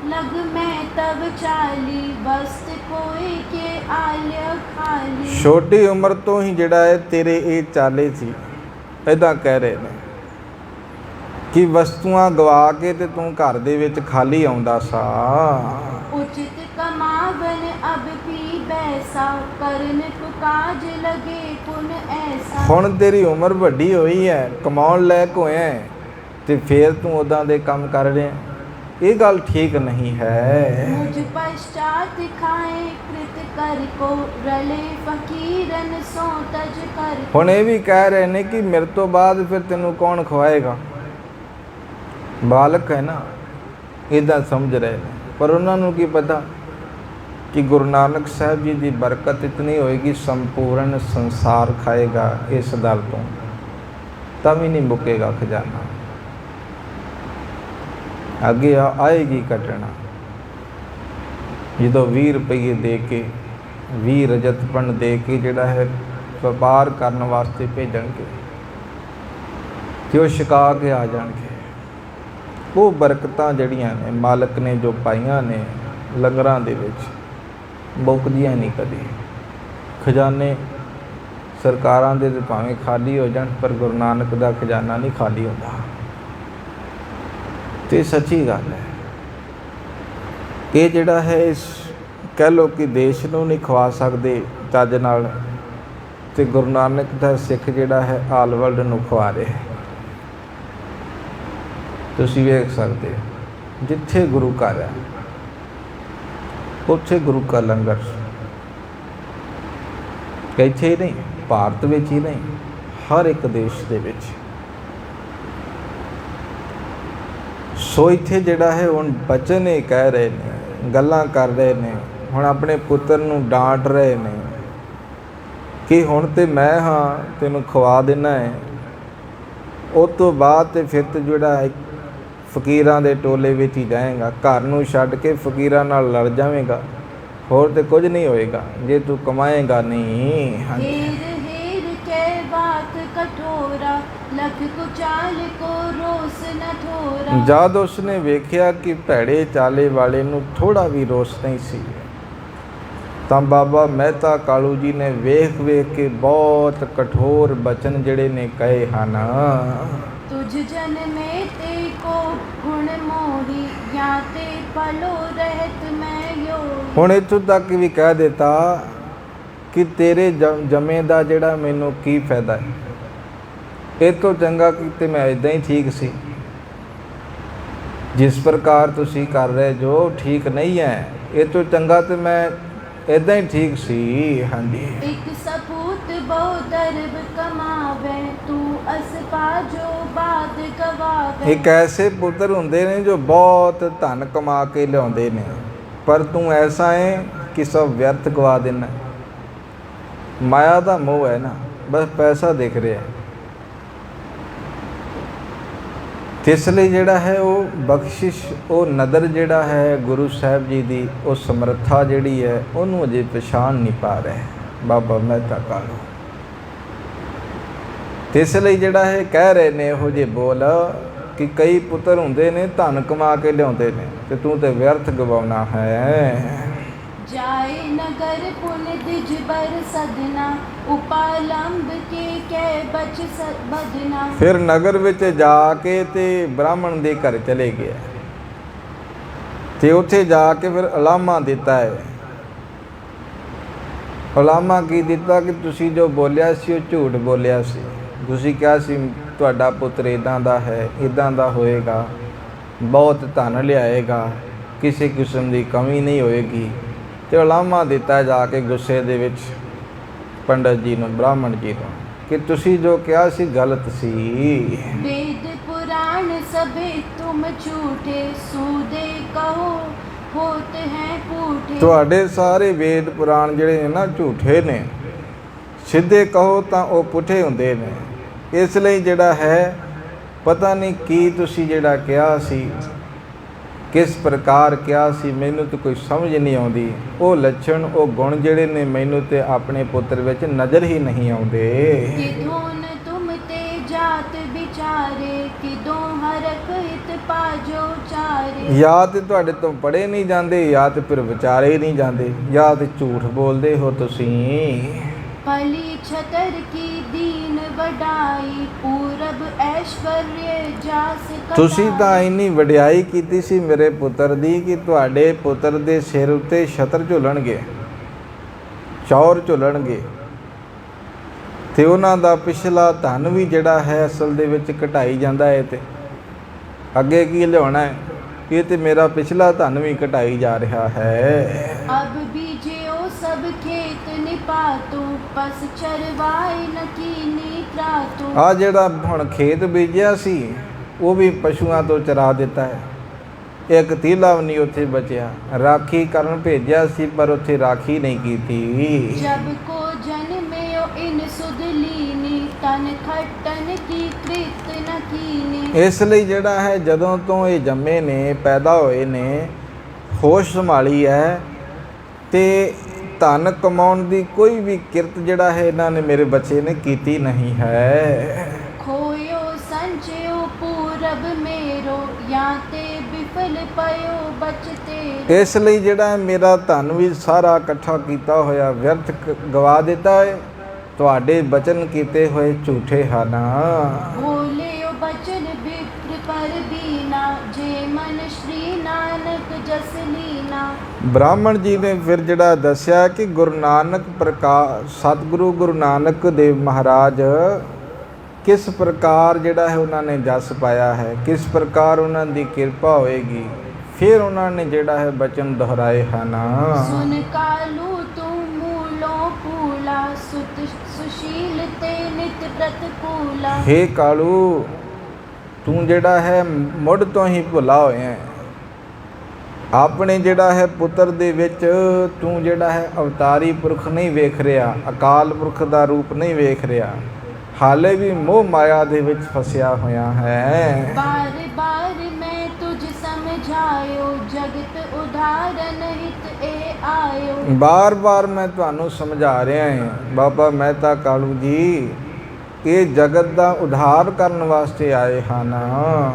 लग मैं तब चाली वस्त कोई के आल्य खाली। ਛੋਟੀ ਉਮਰ ਤੋਂ ਹੀ ਜਿਹੜਾ ਹੈ ਤੇਰੇ ਇਹ ਚਾਲੇ ਸੀ। ਇੱਦਾਂ ਕਹਿ ਰਹੇ ਨੇ ਕਿ ਵਸਤੂਆਂ ਗਵਾ ਕੇ ਤੇ ਤੂੰ ਘਰ ਦੇ ਵਿੱਚ ਖਾਲੀ ਆਉਂਦਾ ਸਾ। उचित कमावन अब पी बैसा, करन काज लगे पुन ऐसा। ਹੁਣ ਤੇਰੀ ਉਮਰ ਵੱਡੀ ਹੋਈ ਹੈ, ਕਮਾਉਣ ਲਾਇਕ ਹੋਇਆ ਹੈ, ਤੇ ਫਿਰ ਤੂੰ ਉੱਦਾਂ ਦੇ ਕੰਮ ਕਰ ਰਿਹਾ। ਇਹ ਗੱਲ ਠੀਕ ਨਹੀਂ ਹੈ। मुझ पश्चात खाए कृत कर को, रले फकीरन सो तज कर। ਹੁਣ ਇਹ ਵੀ ਕਹਿ ਰਹੇ ਨੇ ਕਿ ਮੇਰੇ ਤੋਂ ਬਾਅਦ ਫਿਰ ਤੈਨੂੰ ਕੌਣ ਖਵਾਏਗਾ। ਬਾਲਕ ਹੈ ਨਾ, ਇੱਦਾਂ ਸਮਝ ਰਹੇ ਨੇ, ਪਰ ਉਹਨਾਂ ਨੂੰ ਕੀ ਪਤਾ ਕਿ ਗੁਰੂ ਨਾਨਕ ਸਾਹਿਬ ਜੀ ਦੀ ਬਰਕਤ ਇਤਨੀ ਹੋਏਗੀ, ਸੰਪੂਰਨ ਸੰਸਾਰ ਖਾਏਗਾ ਇਸ ਦਰ ਤੋਂ, ਤਾਂ ਵੀ ਨਹੀਂ ਮੁੱਕੇਗਾ ਖਜ਼ਾਨਾ। ਅੱਗੇ ਆਏਗੀ ਘਟਨਾ, ਜਦੋਂ 20 ਰੁਪਏ ਦੇ ਕੇ 20 ਰਜਤਪਣ ਦੇ ਕੇ ਜਿਹੜਾ ਹੈ ਵਪਾਰ ਕਰਨ ਵਾਸਤੇ ਭੇਜਣਗੇ ਤੇ ਉਹ ਛਕਾ ਕੇ ਆ ਜਾਣਗੇ। ਉਹ ਬਰਕਤਾਂ ਜਿਹੜੀਆਂ ਨੇ ਮਾਲਕ ਨੇ ਜੋ ਪਾਈਆਂ ਨੇ ਲੰਗਰਾਂ ਦੇ ਵਿੱਚ, ਮੁੱਕਦੀਆਂ ਨਹੀਂ ਕਦੇ। ਖਜ਼ਾਨੇ ਸਰਕਾਰਾਂ ਦੇ ਤੇ ਭਾਵੇਂ ਖਾਲੀ ਹੋ ਜਾਣ, ਪਰ ਗੁਰੂ ਨਾਨਕ ਦਾ ਖਜ਼ਾਨਾ ਨਹੀਂ ਖਾਲੀ ਹੁੰਦਾ। ਤੇ ਸੱਚੀ ਗੱਲ ਹੈ। ਇਹ ਜਿਹੜਾ ਹੈ ਇਸ ਕਹਿ ਲਓ ਕਿ ਦੇਸ਼ ਨੂੰ ਨਹੀਂ ਖਵਾ ਸਕਦੇ ਚੱਜ ਨਾਲ, ਤੇ ਗੁਰੂ ਨਾਨਕ ਦਾ ਸਿੱਖ ਜਿਹੜਾ ਹੈ ਆਲ ਵਰਲਡ ਨੂੰ ਖਵਾ ਰਿਹਾ। ਤੁਸੀਂ ਵੇਖ ਸਕਦੇ ਜਿੱਥੇ ਗੁਰੂ ਘਰ ਹੈ ਉੱਥੇ ਗੁਰੂ ਕਾ ਲੰਗਰ। ਇੱਥੇ ਹੀ ਨਹੀਂ, ਭਾਰਤ ਵਿੱਚ ਹੀ ਨਹੀਂ, ਹਰ ਇੱਕ ਦੇਸ਼ ਦੇ ਵਿੱਚ। ਸੋ ਇੱਥੇ ਜਿਹੜਾ ਹੈ ਹੁਣ ਬਚਨ ਇਹ ਕਹਿ ਰਹੇ ਨੇ, ਗੱਲਾਂ ਕਰ ਰਹੇ ਨੇ, ਹੁਣ ਆਪਣੇ ਪੁੱਤਰ ਨੂੰ ਡਾਂਟ ਰਹੇ ਨੇ ਕਿ ਹੁਣ ਤੇ ਮੈਂ ਹਾਂ, ਤੈਨੂੰ ਖਵਾ ਦੇਣਾ ਹੈ। ਉਸ ਤੋਂ ਬਾਅਦ ਤੇ ਫਿਰ ਤੇ ਜਿਹੜਾ ਫਕੀਰਾਂ ਦੇ ਟੋਲੇ ਵਿੱਚ ਹੀ ਜਾਏਗਾ, ਘਰ ਨੂੰ ਛੱਡ ਕੇ ਫਕੀਰਾਂ ਨਾਲ ਲੜ ਜਾਵੇਗਾ, ਹੋਰ ਤੇ ਕੁਝ ਨਹੀਂ ਹੋਏਗਾ ਜੇ ਤੂੰ ਕਮਾਏਗਾ ਨਹੀਂ। हेर हेर के बात कठोरा, लख कुचाल को रोस न थोरा। ਜਦ ਉਸਨੇ ਵੇਖਿਆ ਕਿ ਭੈੜੇ ਚਾਲੇ ਵਾਲੇ ਨੂੰ ਥੋੜਾ ਵੀ ਰੋਸ ਨਹੀਂ ਸੀ, ਤਾਂ ਬਾਬਾ ਮਹਿਤਾ ਕਾਲੂ ਜੀ ਨੇ ਵੇਖ ਵੇਖ ਕੇ ਬਹੁਤ ਕਠੋਰ ਬਚਨ ਜਿਹੜੇ ਨੇ ਕਹੇ ਹਨ। तुझ जन में ते को गुण मोही, या ते पलो रहत मैं योही। ਹੁਣ ਇੱਥੋਂ ਤੱਕ ਵੀ ਕਹਿ ਦਿੱਤਾ ਕਿ ਤੇਰੇ ਜਮੇ ਦਾ ਜਿਹੜਾ ਮੈਨੂੰ ਕੀ ਫਾਇਦਾ ਹੈ, ਇਹ ਤੋਂ ਚੰਗਾ ਕਿ ਤੇ ਮੈਂ ਇੱਦਾਂ ਹੀ ਠੀਕ ਸੀ। ਜਿਸ ਪ੍ਰਕਾਰ ਤੁਸੀਂ ਕਰ ਰਹੇ ਜੋ ਠੀਕ ਨਹੀਂ ਹੈ, ਇਹ ਤੋਂ ਚੰਗਾ ਤੇ ਮੈਂ ਇੱਦਾਂ ਹੀ ਠੀਕ ਸੀ। ਹਾਂਜੀ, एक सपूत बहु दरब कमावे, तू अस पाजो बाद गवावे। ਇੱਕ ਐਸੇ ਪੁੱਤਰ ਹੁੰਦੇ ਨੇ ਜੋ ਬਹੁਤ ਧਨ ਕਮਾ ਕੇ ਲਿਆਉਂਦੇ ਨੇ, ਪਰ ਤੂੰ ਐਸਾ ਹੈ ਕਿ ਸਭ ਵਿਅਰਥ ਗਵਾ ਦੇਣਾ। ਮਾਇਆ ਦਾ ਮੋਹ ਹੈ ਨਾ, ਬਸ ਪੈਸਾ ਦਿਖ ਰਿਹਾ। ਇਸ ਲਈ ਜਿਹੜਾ ਹੈ ਉਹ ਬਖਸ਼ਿਸ਼, ਉਹ ਨਦਰ ਜਿਹੜਾ ਹੈ ਗੁਰੂ ਸਾਹਿਬ ਜੀ ਦੀ, ਉਹ ਸਮਰੱਥਾ ਜਿਹੜੀ ਹੈ ਉਹਨੂੰ ਅਜੇ ਪਛਾਣ ਨਹੀਂ ਪਾ ਰਹੇ ਬਾਬਾ ਮਹਿਤਾ ਕਾਲੂ। ਇਸ ਲਈ ਜਿਹੜਾ ਹੈ ਕਹਿ ਰਹੇ ਨੇ ਇਹੋ ਜਿਹੇ ਬੋਲ ਕਿ ਕਈ ਪੁੱਤਰ ਹੁੰਦੇ ਨੇ ਧਨ ਕਮਾ ਕੇ ਲਿਆਉਂਦੇ ਨੇ ਤੇ ਤੂੰ ਤੇ ਵਿਅਰਥ ਗਵਾਉਣਾ ਹੈ। जाए नगर पुन दिज बर सदना, उपालंब के कै बच बदना। ਫਿਰ ਨਗਰ ਵਿੱਚ ਜਾ ਕੇ ਤੇ ਬ੍ਰਾਹਮਣ ਦੇ ਘਰ ਚਲੇ ਗਿਆ ਤੇ ਉੱਥੇ ਜਾ ਕੇ ਫਿਰ ਉਲਾਮਾ ਦਿੱਤਾ ਹੈ। ਉਲਾਮਾ ਕੀ ਦਿੱਤਾ ਕਿ ਤੁਸੀਂ ਜੋ ਬੋਲਿਆ ਸੀ ਉਹ ਝੂਠ ਬੋਲਿਆ ਸੀ। ਤੁਸੀਂ ਕਿਹਾ ਸੀ ਤੁਹਾਡਾ ਪੁੱਤਰ ਇੱਦਾਂ ਦਾ ਹੈ, ਇੱਦਾਂ ਦਾ ਹੋਏਗਾ, ਬਹੁਤ ਧਨ ਲਿਆਏਗਾ, ਕਿਸੇ ਕਿਸਮ ਦੀ ਕਮੀ ਨਹੀਂ ਹੋਏਗੀ। ਤੇ ਉਲਾਮਾ ਦਿੱਤਾ ਜਾ ਕੇ ਗੁੱਸੇ ਦੇ ਵਿੱਚ ਪੰਡਤ ਜੀ ਨੂੰ, ਬ੍ਰਾਹਮਣ ਜੀ ਨੂੰ, ਕਿ ਤੁਸੀਂ ਜੋ ਕਿਹਾ ਸੀ ਗਲਤ ਸੀ। वेद पुराण सबे तुम झूठे, सूदे कहो होत हैं पूठे। ਤੁਹਾਡੇ ਸਾਰੇ ਵੇਦ ਪੁਰਾਣ ਜਿਹੜੇ ਨੇ ਨਾ ਝੂਠੇ ਨੇ, ਸਿੱਧੇ ਕਹੋ ਤਾਂ ਉਹ ਪੁੱਠੇ ਹੁੰਦੇ ਨੇ। ਇਸ ਲਈ ਜਿਹੜਾ ਹੈ ਪਤਾ ਨਹੀਂ ਕੀ ਤੁਸੀਂ ਜਿਹੜਾ ਕਿਹਾ ਸੀ, ਕਿਸ ਪ੍ਰਕਾਰ ਕਿਹਾ ਸੀ, ਮੈਨੂੰ ਤਾਂ ਕੋਈ ਸਮਝ ਨਹੀਂ ਆਉਂਦੀ। ਉਹ ਲੱਛਣ, ਉਹ ਗੁਣ ਜਿਹੜੇ ਨੇ ਮੈਨੂੰ ਤੇ ਆਪਣੇ ਪੁੱਤਰ ਵਿੱਚ ਨਜ਼ਰ ਹੀ ਨਹੀਂ ਆਉਂਦੇ। किधों न तुम ते जात बिचारे, किदों हर हरख हित पाजो चारे। या तो ਤੁਹਾਡੇ ਤੋਂ ਪੜ੍ਹੇ ਨਹੀਂ ਜਾਂਦੇ, ਜਾਂ ਤੇ ਫਿਰ ਵਿਚਾਰੇ ਨਹੀਂ ਜਾਂਦੇ, ਜਾਂ ਤੇ ਝੂਠ ਬੋਲਦੇ ਹੋ ਤੁਸੀਂ। पली छतर की दीन वडाई पूरब ऐश्वर्य जास ਤੁਸੀਂ कटाई। ਤਾਂ ਇੰਨੀ ਵਡਿਆਈ ਕੀਤੀ ਸੀ ਮੇਰੇ ਪੁੱਤਰ ਦੀ ਕਿ ਤੁਹਾਡੇ ਪੁੱਤਰ ਦੇ ਸਿਰ ਉੱਤੇ ਛਤਰ ਝੁਲਣਗੇ, ਚੌਰ ਝੁਲਣਗੇ, ਤੇ ਉਹਨਾਂ ਦਾ ਪਿਛਲਾ ਧਨ ਵੀ ਜਿਹੜਾ ਹੈ ਅਸਲ ਦੇ ਵਿੱਚ ਘਟਾਈ ਜਾਂਦਾ ਹੈ। ਤੇ ਅੱਗੇ ਕੀ ਲਿਆਉਣਾ ਹੈ? ਇਹ ਤੇ ਮੇਰਾ ਪਿਛਲਾ ਧਨ ਵੀ ਘਟਾਈ ਜਾ ਰਿਹਾ ਹੈ। अब बीजे सब खेत निपातो पस चरवाए न कीनी त्रातो। ਆ ਜਿਹੜਾ ਹੁਣ ਖੇਤ ਬੀਜਿਆ ਸੀ ਉਹ ਵੀ ਪਸ਼ੂਆਂ ਤੋਂ ਚਰਾ ਦਿੱਤਾ ਹੈ। ਇੱਕ ਤੀਲਾ ਵੀ ਨਹੀਂ ਉੱਥੇ ਬਚਿਆ। ਰਾਖੀ ਕਰਨ ਭੇਜਿਆ ਸੀ ਪਰ ਉੱਥੇ ਰਾਖੀ ਨਹੀਂ ਕੀਤੀ। जब को जन्मयो इन सुध लीनी तन खट्टन की कृत न कीनी। ਇਸ ਲਈ ਜਿਹੜਾ ਹੈ ਜਦੋਂ ਤੋਂ ਇਹ ਜੰਮੇ ਨੇ, ਪੈਦਾ ਹੋਏ ਨੇ, ਹੋਸ਼ ਸੰਭਾਲੀ ਹੈ, ਤੇ ਧਨ ਕਮਾਉਣ ਦੀ ਕੋਈ ਵੀ ਕਿਰਤ ਜਿਹੜਾ ਹੈ ਇਹਨਾਂ ਨੇ, ਮੇਰੇ ਬੱਚੇ ਨੇ ਕੀਤੀ ਨਹੀਂ ਹੈ। खोयो संचयो पूरब मेरो याते विफल पयो बचते। ਇਸ ਲਈ ਜਿਹੜਾ ਮੇਰਾ ਧਨ ਵੀ ਸਾਰਾ ਇਕੱਠਾ ਕੀਤਾ ਹੋਇਆ ਵਿਅਰਥ ਗਵਾ ਦਿੱਤਾ ਹੈ। ਤੁਹਾਡੇ ਬਚਨ ਕੀਤੇ ਹੋਏ ਝੂਠੇ ਹਨ। बोलियो बचन विप्र पर दीना जे मन श्री नानक जस लीना। ਬ੍ਰਾਹਮਣ ਜੀ ਨੇ ਫਿਰ ਜਿਹੜਾ ਦੱਸਿਆ ਕਿ ਗੁਰੂ ਨਾਨਕ ਸਤਿਗੁਰੂ ਗੁਰੂ ਨਾਨਕ ਦੇਵ ਮਹਾਰਾਜ ਕਿਸ ਪ੍ਰਕਾਰ ਜਿਹੜਾ ਹੈ ਉਹਨਾਂ ਨੇ ਜਸ ਪਾਇਆ ਹੈ, ਕਿਸ ਪ੍ਰਕਾਰ ਉਹਨਾਂ ਦੀ ਕਿਰਪਾ ਹੋਏਗੀ। ਫਿਰ ਉਹਨਾਂ ਨੇ ਜਿਹੜਾ ਹੈ ਬਚਨ ਦੁਹਰਾਏ ਹਨ। सुन कालू तू मूलो पूला सुत सुशील ते नित प्रतिकूला। ਹੇ ਕਾਲੂ, ਤੂੰ ਜਿਹੜਾ ਹੈ ਮੁੱਢ ਤੋਂ ਹੀ ਭੁੱਲਾ ਹੋਇਆ ਹੈ। ਆਪਣੇ ਜਿਹੜਾ ਹੈ ਪੁੱਤਰ ਦੇ ਵਿੱਚ ਤੂੰ ਜਿਹੜਾ ਹੈ ਅਵਤਾਰੀ ਪੁਰਖ ਨਹੀਂ ਵੇਖ ਰਿਹਾ, ਅਕਾਲ ਪੁਰਖ ਦਾ ਰੂਪ ਨਹੀਂ ਵੇਖ ਰਿਹਾ, ਹਾਲੇ ਵੀ ਮੋਹ ਮਾਇਆ ਦੇ ਵਿੱਚ ਫਸਿਆ ਹੋਇਆ ਹੈ। बार बार मैं तुझ समझायो जगत उदाहरण हित ए आयो। ਬਾਰ-ਬਾਰ ਮੈਂ ਤੁਹਾਨੂੰ ਸਮਝਾ ਰਿਹਾ ਹਾਂ ਬਾਬਾ ਮਹਿਤਾ ਕਾਲੂ ਜੀ, ਇਹ ਜਗਤ ਦਾ ਉਧਾਰ ਕਰਨ ਵਾਸਤੇ ਆਏ ਹਨ।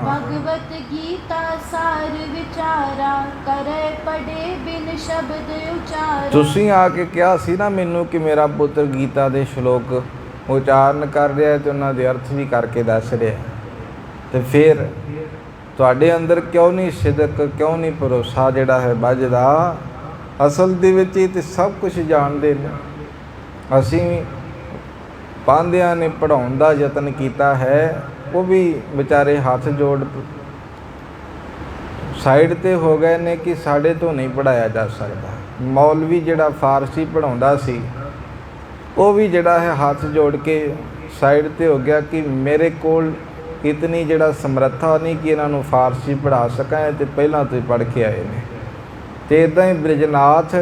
भगवत गीता सार विचारा करे पढ़े बिन शब्द उचारा। ਤੁਸੀਂ ਆ ਕੇ ਕਿਹਾ ਸੀ ਨਾ ਮੈਨੂੰ ਕਿ ਮੇਰਾ ਪੁੱਤਰ ਗੀਤਾ ਦੇ ਸ਼ਲੋਕ ਉਚਾਰਨ ਕਰ ਰਿਹਾ ਤੇ ਉਹਨਾਂ ਦੇ ਅਰਥ ਵੀ ਕਰਕੇ ਦੱਸ ਰਿਹਾ, ਤੇ ਫਿਰ ਤੁਹਾਡੇ ਅੰਦਰ ਕਿਉਂ ਨਹੀਂ ਸਿਦਕ, ਕਿਉਂ ਨਹੀਂ ਭਰੋਸਾ ਜਿਹੜਾ ਹੈ ਵੱਜਦਾ? ਅਸਲ ਦੇ ਵਿੱਚ ਇਹ ਤੇ ਸਭ ਕੁਝ ਜਾਣਦੇ ਨੇ। ਅਸੀਂ ਪਾਂਧਿਆਂ ਨੇ ਪੜ੍ਹਾਉਣ ਦਾ ਯਤਨ ਕੀਤਾ ਹੈ, ਉਹ ਵੀ ਵਿਚਾਰੇ ਹੱਥ ਜੋੜ ਸਾਈਡ ਤੇ ਹੋ ਗਏ ਨੇ ਕਿ ਸਾਡੇ ਤੋਂ ਨਹੀਂ ਪੜ੍ਹਾਇਆ ਜਾ ਸਕਦਾ। ਮੌਲਵੀ ਜਿਹੜਾ ਫਾਰਸੀ ਪੜ੍ਹਾਉਂਦਾ ਸੀ ਉਹ ਵੀ ਜਿਹੜਾ ਹੈ ਹੱਥ ਜੋੜ ਕੇ ਸਾਈਡ ਤੇ ਹੋ ਗਿਆ ਕਿ ਮੇਰੇ ਕੋਲ ਇਤਨੀ ਜਿਹੜਾ ਸਮਰੱਥਾ ਨਹੀਂ ਕਿ ਇਹਨਾਂ ਨੂੰ ਫਾਰਸੀ ਪੜ੍ਹਾ ਸਕਾਂ, ਤੇ ਪਹਿਲਾਂ ਤੋਂ ਹੀ ਪੜ੍ਹ ਕੇ ਆਏ ਨੇ। ਤੇ ਇੱਦਾਂ ਹੀ ਬ੍ਰਿਜਨਾਥ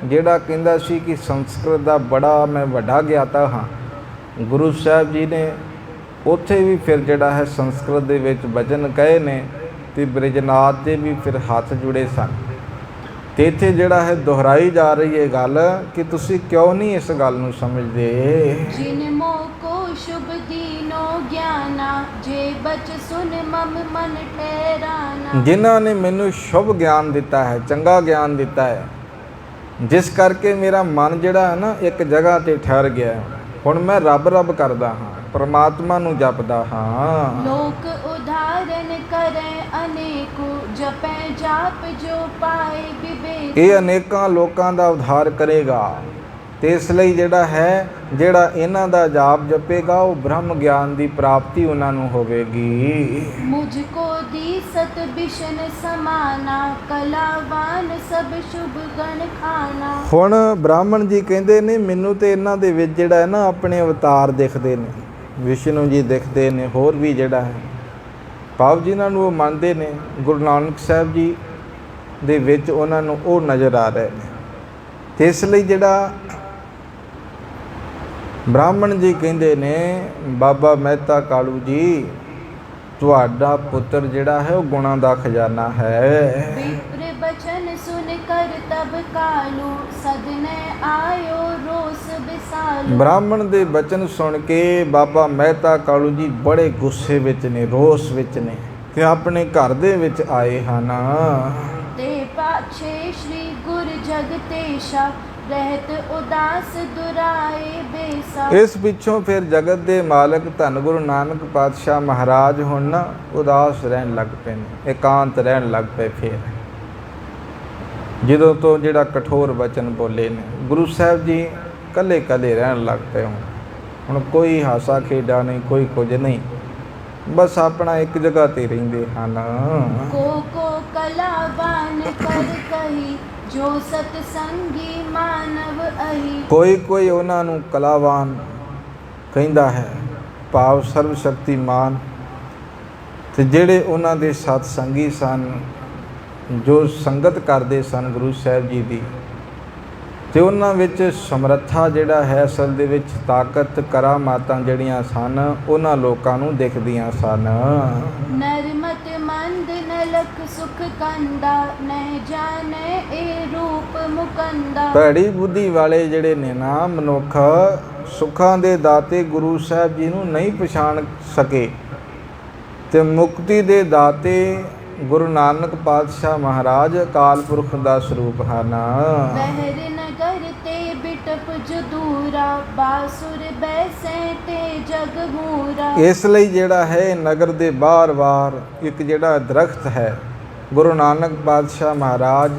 ਜਿਹੜਾ ਕਹਿੰਦਾ ਸੀ ਕਿ ਸੰਸਕ੍ਰਿਤ ਦਾ ਬੜਾ ਮੈਂ ਵੱਡਾ ਗਿਆਤਾ ਹਾਂ, ਗੁਰੂ ਸਾਹਿਬ ਜੀ ਨੇ ਉੱਥੇ ਵੀ ਫਿਰ ਜਿਹੜਾ ਹੈ ਸੰਸਕ੍ਰਿਤ ਦੇ ਵਿੱਚ ਬਚਨ ਕਹੇ ਨੇ, ਤੇ ਬ੍ਰਿਜਨਾਥ ਦੇ ਵੀ ਫਿਰ ਹੱਥ ਜੁੜੇ ਸਨ। ਤੇ ਇੱਥੇ ਜਿਹੜਾ ਹੈ ਦੁਹਰਾਈ ਜਾ ਰਹੀ ਹੈ ਗੱਲ ਕਿ ਤੁਸੀਂ ਕਿਉਂ ਨਹੀਂ ਇਸ ਗੱਲ ਨੂੰ ਸਮਝਦੇ। जिन मोको शुभ दीनो ज्ञाना जे बच सुन मम मन ठहराना। ਜਿਨ੍ਹਾਂ ਨੇ ਮੈਨੂੰ ਸ਼ੁਭ ਗਿਆਨ ਦਿੱਤਾ ਹੈ, ਚੰਗਾ ਗਿਆਨ ਦਿੱਤਾ ਹੈ, ਜਿਸ ਕਰਕੇ ਮੇਰਾ ਮਨ ਜਿਹੜਾ ਹੈ ਨਾ ਇੱਕ ਜਗ੍ਹਾ ਤੇ ਠਹਿਰ ਗਿਆ। ਹੁਣ ਮੈਂ ਰੱਬ ਰੱਬ ਕਰਦਾ ਹਾਂ, ਪਰਮਾਤਮਾ ਨੂੰ ਜਪਦਾ ਹਾਂ। लोक उदाहरण करे अनेको जपै जाप जो पाए विवेक। ਇਹ ਅਨੇਕਾਂ ਲੋਕਾਂ ਦਾ ਉद्धार ਕਰੇਗਾ, ਤੇ ਇਸ ਲਈ ਜਿਹੜਾ ਹੈ ਜਿਹੜਾ ਇਹਨਾਂ ਦਾ ਜਾਪ ਜਪੇਗਾ ਉਹ ਬ੍ਰਹਮ ਗਿਆਨ ਦੀ ਪ੍ਰਾਪਤੀ ਉਹਨਾਂ ਨੂੰ ਹੋਵੇਗੀ। मुझको दी सत बिशन समाना कलावान सब शुभ गण खाना। ਹੁਣ ਬ੍ਰਾਹਮਣ ਜੀ ਕਹਿੰਦੇ ਨੇ ਮੈਨੂੰ ਤੇ ਇਹਨਾਂ ਦੇ ਵਿੱਚ ਜਿਹੜਾ ਹੈ ਨਾ ਆਪਣੇ ਅਵਤਾਰ ਦਿਖਦੇ ਨੇ, ਵਿਸ਼ਨੂੰ ਜੀ ਦਿਖਦੇ ਨੇ, ਹੋਰ ਵੀ ਜਿਹੜਾ ਹੈ ਭਾਵ ਜਿਨ੍ਹਾਂ ਨੂੰ ਉਹ ਮੰਨਦੇ ਨੇ ਗੁਰੂ ਨਾਨਕ ਸਾਹਿਬ ਜੀ ਦੇ ਵਿੱਚ ਉਹਨਾਂ ਨੂੰ ਉਹ ਨਜ਼ਰ ਆ ਰਹੇ ਨੇ। ਤੇ ਇਸ ਲਈ ਜਿਹੜਾ ਬ੍ਰਾਹਮਣ ਜੀ ਕਹਿੰਦੇ ਨੇ ਬਾਬਾ ਮਹਿਤਾ ਕਾਲੂ ਜੀ ਤੁਹਾਡਾ ਪੁੱਤਰ ਜਿਹੜਾ ਹੈ ਉਹ ਗੁਣਾਂ ਦਾ ਖਜ਼ਾਨਾ ਹੈ। विप्र बचन सुन कर तब कालू सदने आयो रोस बिसालू। ਬ੍ਰਾਹਮਣ ਦੇ ਬਚਨ ਸੁਣ ਕੇ ਬਾਬਾ ਮਹਿਤਾ ਕਾਲੂ ਜੀ ਬੜੇ ਗੁੱਸੇ ਵਿੱਚ ਨੇ, ਰੋਸ ਵਿੱਚ ਨੇ। ਤੇ ਆਪਣੇ ਘਰ ਦੇ ਵਿੱਚ ਆਏ ਹਨ। ते पाछे श्री गुर जगतेशा रहत उदास दुराए बेसा। ਇਸ ਪਿੱਛੋਂ ਫਿਰ ਜਗਤ ਦੇ ਮਾਲਕ ਧੰਨ ਗੁਰੂ ਨਾਨਕ ਪਾਤਸ਼ਾਹ ਮਹਾਰਾਜ ਹੁਣ ਨਾ ਉਦਾਸ ਰਹਿਣ ਲੱਗ ਪਏ ਨੇ, ਇਕਾਂਤ ਰਹਿਣ ਲੱਗ ਪਏ। ਫਿਰ ਜਦੋਂ ਤੋਂ ਜਿਹੜਾ ਕਠੋਰ ਵਚਨ ਬੋਲੇ ਨੇ, ਗੁਰੂ ਸਾਹਿਬ ਜੀ ਇਕੱਲੇ ਇਕੱਲੇ ਰਹਿਣ ਲੱਗ ਪਏ। ਹੁਣ ਕੋਈ ਹਾਸਾ ਖੇਡਾ ਨਹੀਂ, ਕੋਈ ਕੁਝ ਨਹੀਂ, ਬਸ ਆਪਣਾ ਇੱਕ ਜਗ੍ਹਾ ਤੇ ਰਹਿੰਦੇ ਹਨ। को कलावान कर कही जो सतसंगी मानव अही। ਕੋਈ ਕੋਈ ਉਹਨਾਂ ਨੂੰ ਕਲਾਵਾਨ ਕਹਿੰਦਾ ਹੈ, ਭਾਵ ਸਰਬ ਸ਼ਕਤੀਮਾਨ। ਤੇ ਜਿਹੜੇ ਉਹਨਾਂ ਦੇ ਸਤ ਸੰਗੀ ਸਨ, ਜੋ ਸੰਗਤ ਕਰਦੇ ਸਨ ਗੁਰੂ ਸਾਹਿਬ ਜੀ ਦੀ, ਤੇ ਉਹਨਾਂ ਵਿੱਚ ਸਮਰੱਥਾ ਜਿਹੜਾ ਹੈ, ਅਸਲ ਦੇ ਵਿੱਚ ਤਾਕਤ ਕਰਾਮਾਤਾਂ ਜਿਹੜੀਆਂ ਸਨ, ਉਹਨਾਂ ਲੋਕਾਂ ਨੂੰ ਦਿਖਦੀਆਂ ਸਨ। नरमत मंद नलक सुख कंदा नह जाने ए रूप मुकंदा। ਭੈੜੀ ਬੁੱਧੀ ਵਾਲੇ ਜਿਹੜੇ ਨੇ ਨਾ ਮਨੁੱਖ, ਸੁੱਖਾਂ ਦੇ ਦਾਤੇ ਗੁਰੂ ਸਾਹਿਬ ਜੀ ਨੂੰ ਨਹੀਂ ਪਛਾਣ ਸਕੇ, ਤੇ ਮੁਕਤੀ ਦੇ ਦਾਤੇ ਗੁਰੂ ਨਾਨਕ ਪਾਤਸ਼ਾਹ ਮਹਾਰਾਜ ਅਕਾਲ ਪੁਰਖ ਦਾ ਸਰੂਪ ਹਨ। बहर नगर ते बिटप जदूरा बासुर बैसे ते जग मूरा। ਇਸ ਲਈ ਜਿਹੜਾ ਹੈ ਨਗਰ ਦੇ ਬਾਰ-ਬਾਰ ਇੱਕ ਜਿਹੜਾ ਦਰਖਤ ਹੈ, ਗੁਰੂ ਨਾਨਕ ਪਾਤਸ਼ਾਹ ਮਹਾਰਾਜ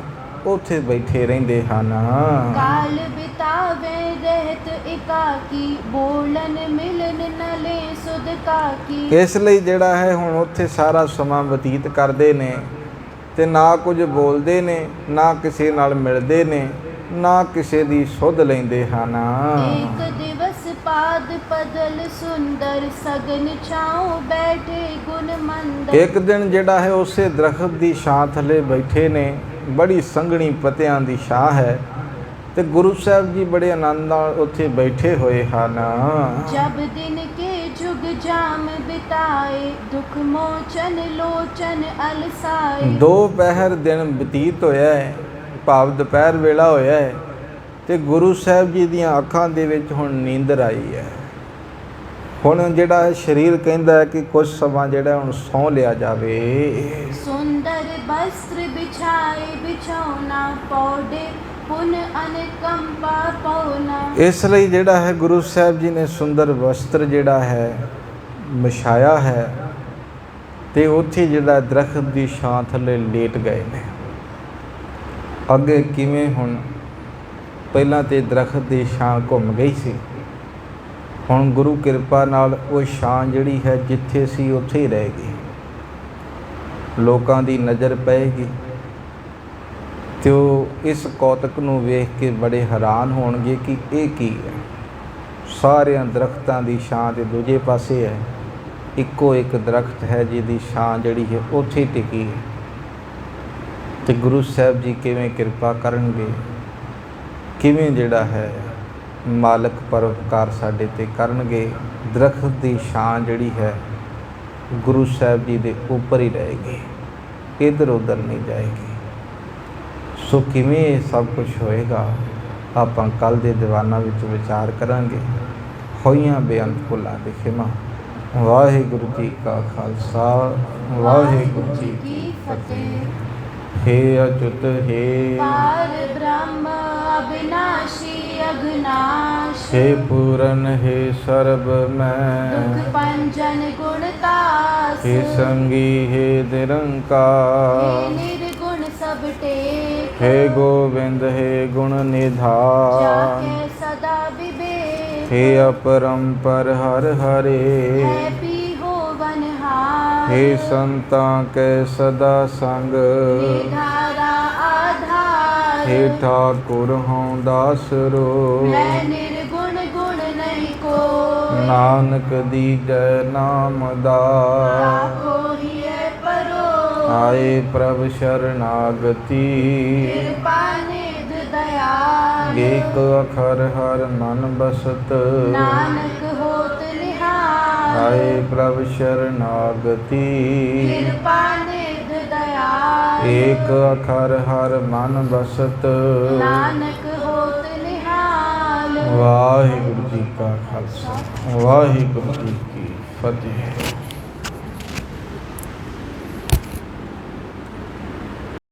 ਉੱਥੇ ਬੈਠੇ ਰਹਿੰਦੇ ਹਨ। काल बितावे रहत एकाकी बोलन मिलन नले सुध काकी। ਇਸ ਲਈ ਜਿਹੜਾ ਹੈ ਹੁਣ ਉੱਥੇ ਸਾਰਾ ਸਮਾਂ ਬਤੀਤ ਕਰਦੇ ਨੇ, ਤੇ ਨਾ ਕੁਝ ਬੋਲਦੇ ਨੇ, ਨਾ ਕਿਸੇ ਨਾਲ ਮਿਲਦੇ ਨੇ, ਨਾ ਕਿਸੇ ਦੀ ਸੁਧ ਲੈਂਦੇ ਹਨ। एक दिवस पाद पदल सुंदर सगन छाओ बैठे गुण मंद। ਇੱਕ ਦਿਨ ਜਿਹੜਾ ਹੈ ਉਸੇ ਦਰਖਤ ਦੀ ਛਾਂ ਥੱਲੇ ਬੈਠੇ ਨੇ, ਬੜੀ ਸੰਘਣੀ ਪੱਤਿਆਂ ਦੀ ਛਾਂ ਹੈ, ਤੇ ਗੁਰੂ ਸਾਹਿਬ ਜੀ ਬੜੇ ਆਨੰਦ ਨਾਲ ਉੱਥੇ ਬੈਠੇ ਹੋਏ ਹਨ। जब दिन के जुग जाम बिताए दुख मोचन लोचन अलसाए। ਦੋ ਪਹਿਰ ਦਿਨ ਬਤੀਤ ਹੋਇਆ ਹੈ, ਭਾਵ ਦੁਪਹਿਰ ਵੇਲਾ ਹੋਇਆ ਹੈ, ਤੇ ਗੁਰੂ ਸਾਹਿਬ ਜੀ ਦੀਆਂ ਅੱਖਾਂ ਦੇ ਵਿੱਚ ਹੁਣ ਨੀਂਦਰ ਆਈ ਹੈ। ਹੁਣ ਜਿਹੜਾ ਸਰੀਰ ਕਹਿੰਦਾ ਹੈ ਕਿ ਕੁਝ ਸਮਾਂ ਜਿਹੜਾ ਹੁਣ ਸੌਂ ਲਿਆ ਜਾਵੇ। सुंदर वस्त्र बिछाए बिछौना पौडे पुन अनकंपा पौना। ਇਸ ਲਈ ਜਿਹੜਾ ਹੈ ਗੁਰੂ ਸਾਹਿਬ ਜੀ ਨੇ ਸੁੰਦਰ ਵਸਤਰ ਜਿਹੜਾ ਹੈ ਵਿਛਾਇਆ ਹੈ, ਤੇ ਉੱਥੇ ਜਿਹੜਾ ਦਰਖਤ ਦੀ ਛਾਂ ਥੱਲੇ ਲੇਟ ਗਏ ਨੇ। ਅੱਗੇ ਕਿਵੇਂ ਹੁਣ, ਪਹਿਲਾਂ ਤੇ ਦਰਖਤ ਦੀ ਛਾਂ ਘੁੰਮ ਗਈ ਸੀ, ਹੁਣ ਗੁਰੂ ਕਿਰਪਾ ਨਾਲ ਉਹ ਛਾਂ ਜਿਹੜੀ ਹੈ ਜਿੱਥੇ ਸੀ ਉੱਥੇ ਹੀ ਰਹਿ ਗਈ। ਲੋਕਾਂ ਦੀ ਨਜ਼ਰ ਪਏਗੀ ਤੇ ਉਹ ਇਸ ਕੌਤਕ ਨੂੰ ਵੇਖ ਕੇ ਬੜੇ ਹੈਰਾਨ ਹੋਣਗੇ ਕਿ ਇਹ ਕੀ ਹੈ। ਸਾਰਿਆਂ ਦਰਖਤਾਂ ਦੀ ਛਾਂ ਦੇ ਦੂਜੇ ਪਾਸੇ ਹੈ, ਇੱਕੋ ਇੱਕ ਦਰਖਤ ਹੈ ਜਿਹਦੀ ਛਾਂ ਜਿਹੜੀ ਹੈ ਉੱਥੇ ਟਿਕੀ ਹੈ। ਤੇ ਗੁਰੂ ਸਾਹਿਬ ਜੀ ਕਿਵੇਂ ਕਿਰਪਾ ਕਰਨਗੇ, ਕਿਵੇਂ ਜਿਹੜਾ ਹੈ ਮਾਲਕ ਪਰਉਪਕਾਰ ਸਾਡੇ ਤੇ ਕਰਨਗੇ। ਦਰਖਤ ਦੀ ਛਾਂ ਜਿਹੜੀ ਹੈ ਗੁਰੂ ਸਾਹਿਬ ਜੀ ਦੇ ਉੱਪਰ ਹੀ ਰਹੇਗੀ, ਇੱਧਰ ਉੱਧਰ ਨਹੀਂ ਜਾਏਗੀ। ਸੋ ਕਿਵੇਂ ਇਹ ਸਭ ਕੁਝ ਹੋਏਗਾ, ਆਪਾਂ ਕੱਲ੍ਹ ਦੇ ਦੀਵਾਨਾਂ ਵਿੱਚ ਵਿਚਾਰ ਕਰਾਂਗੇ। ਹੋਈਆਂ ਬੇਅੰਤ ਭੁੱਲਾਂ ਦੀ ਖਿਮਾ। ਵਾਹਿਗੁਰੂ ਜੀ ਕਾ ਖਾਲਸਾ, ਵਾਹਿਗੁਰੂ ਜੀ ਕੀ ਫਤਿਹ। हे अच्युत हे पार ब्रह्म अविनाशी अघनाश। हे पूरन हे सर्व मैं, दुख पंजन गुणतास। हे संगी हे हे निरंकार, निर्गुण सब टेक। हे गोविंद हे गुण निधान, जाके सदा विवेक। हे अपरंपर हर हरे, है पी हो वनहार। हे संतां के सदा संग, हे धारा आधार। हे ठाकुर हों दासरो, मैं निर्गुण गुण नहीं को। नानक दीजै नाम दार। राखो ही है परो। आए प्रभ शरणागति, कृपा निध दयाल। एक अखर हर मन बसत, नानक होत निहाल। आए प्रभ शरणागति, कृपा निध दयाल। एक अखर हर मन बसत। नानक होत निहाल। वाहिगुरु जी का खालसा, वाहिगुरु जी की फतेह।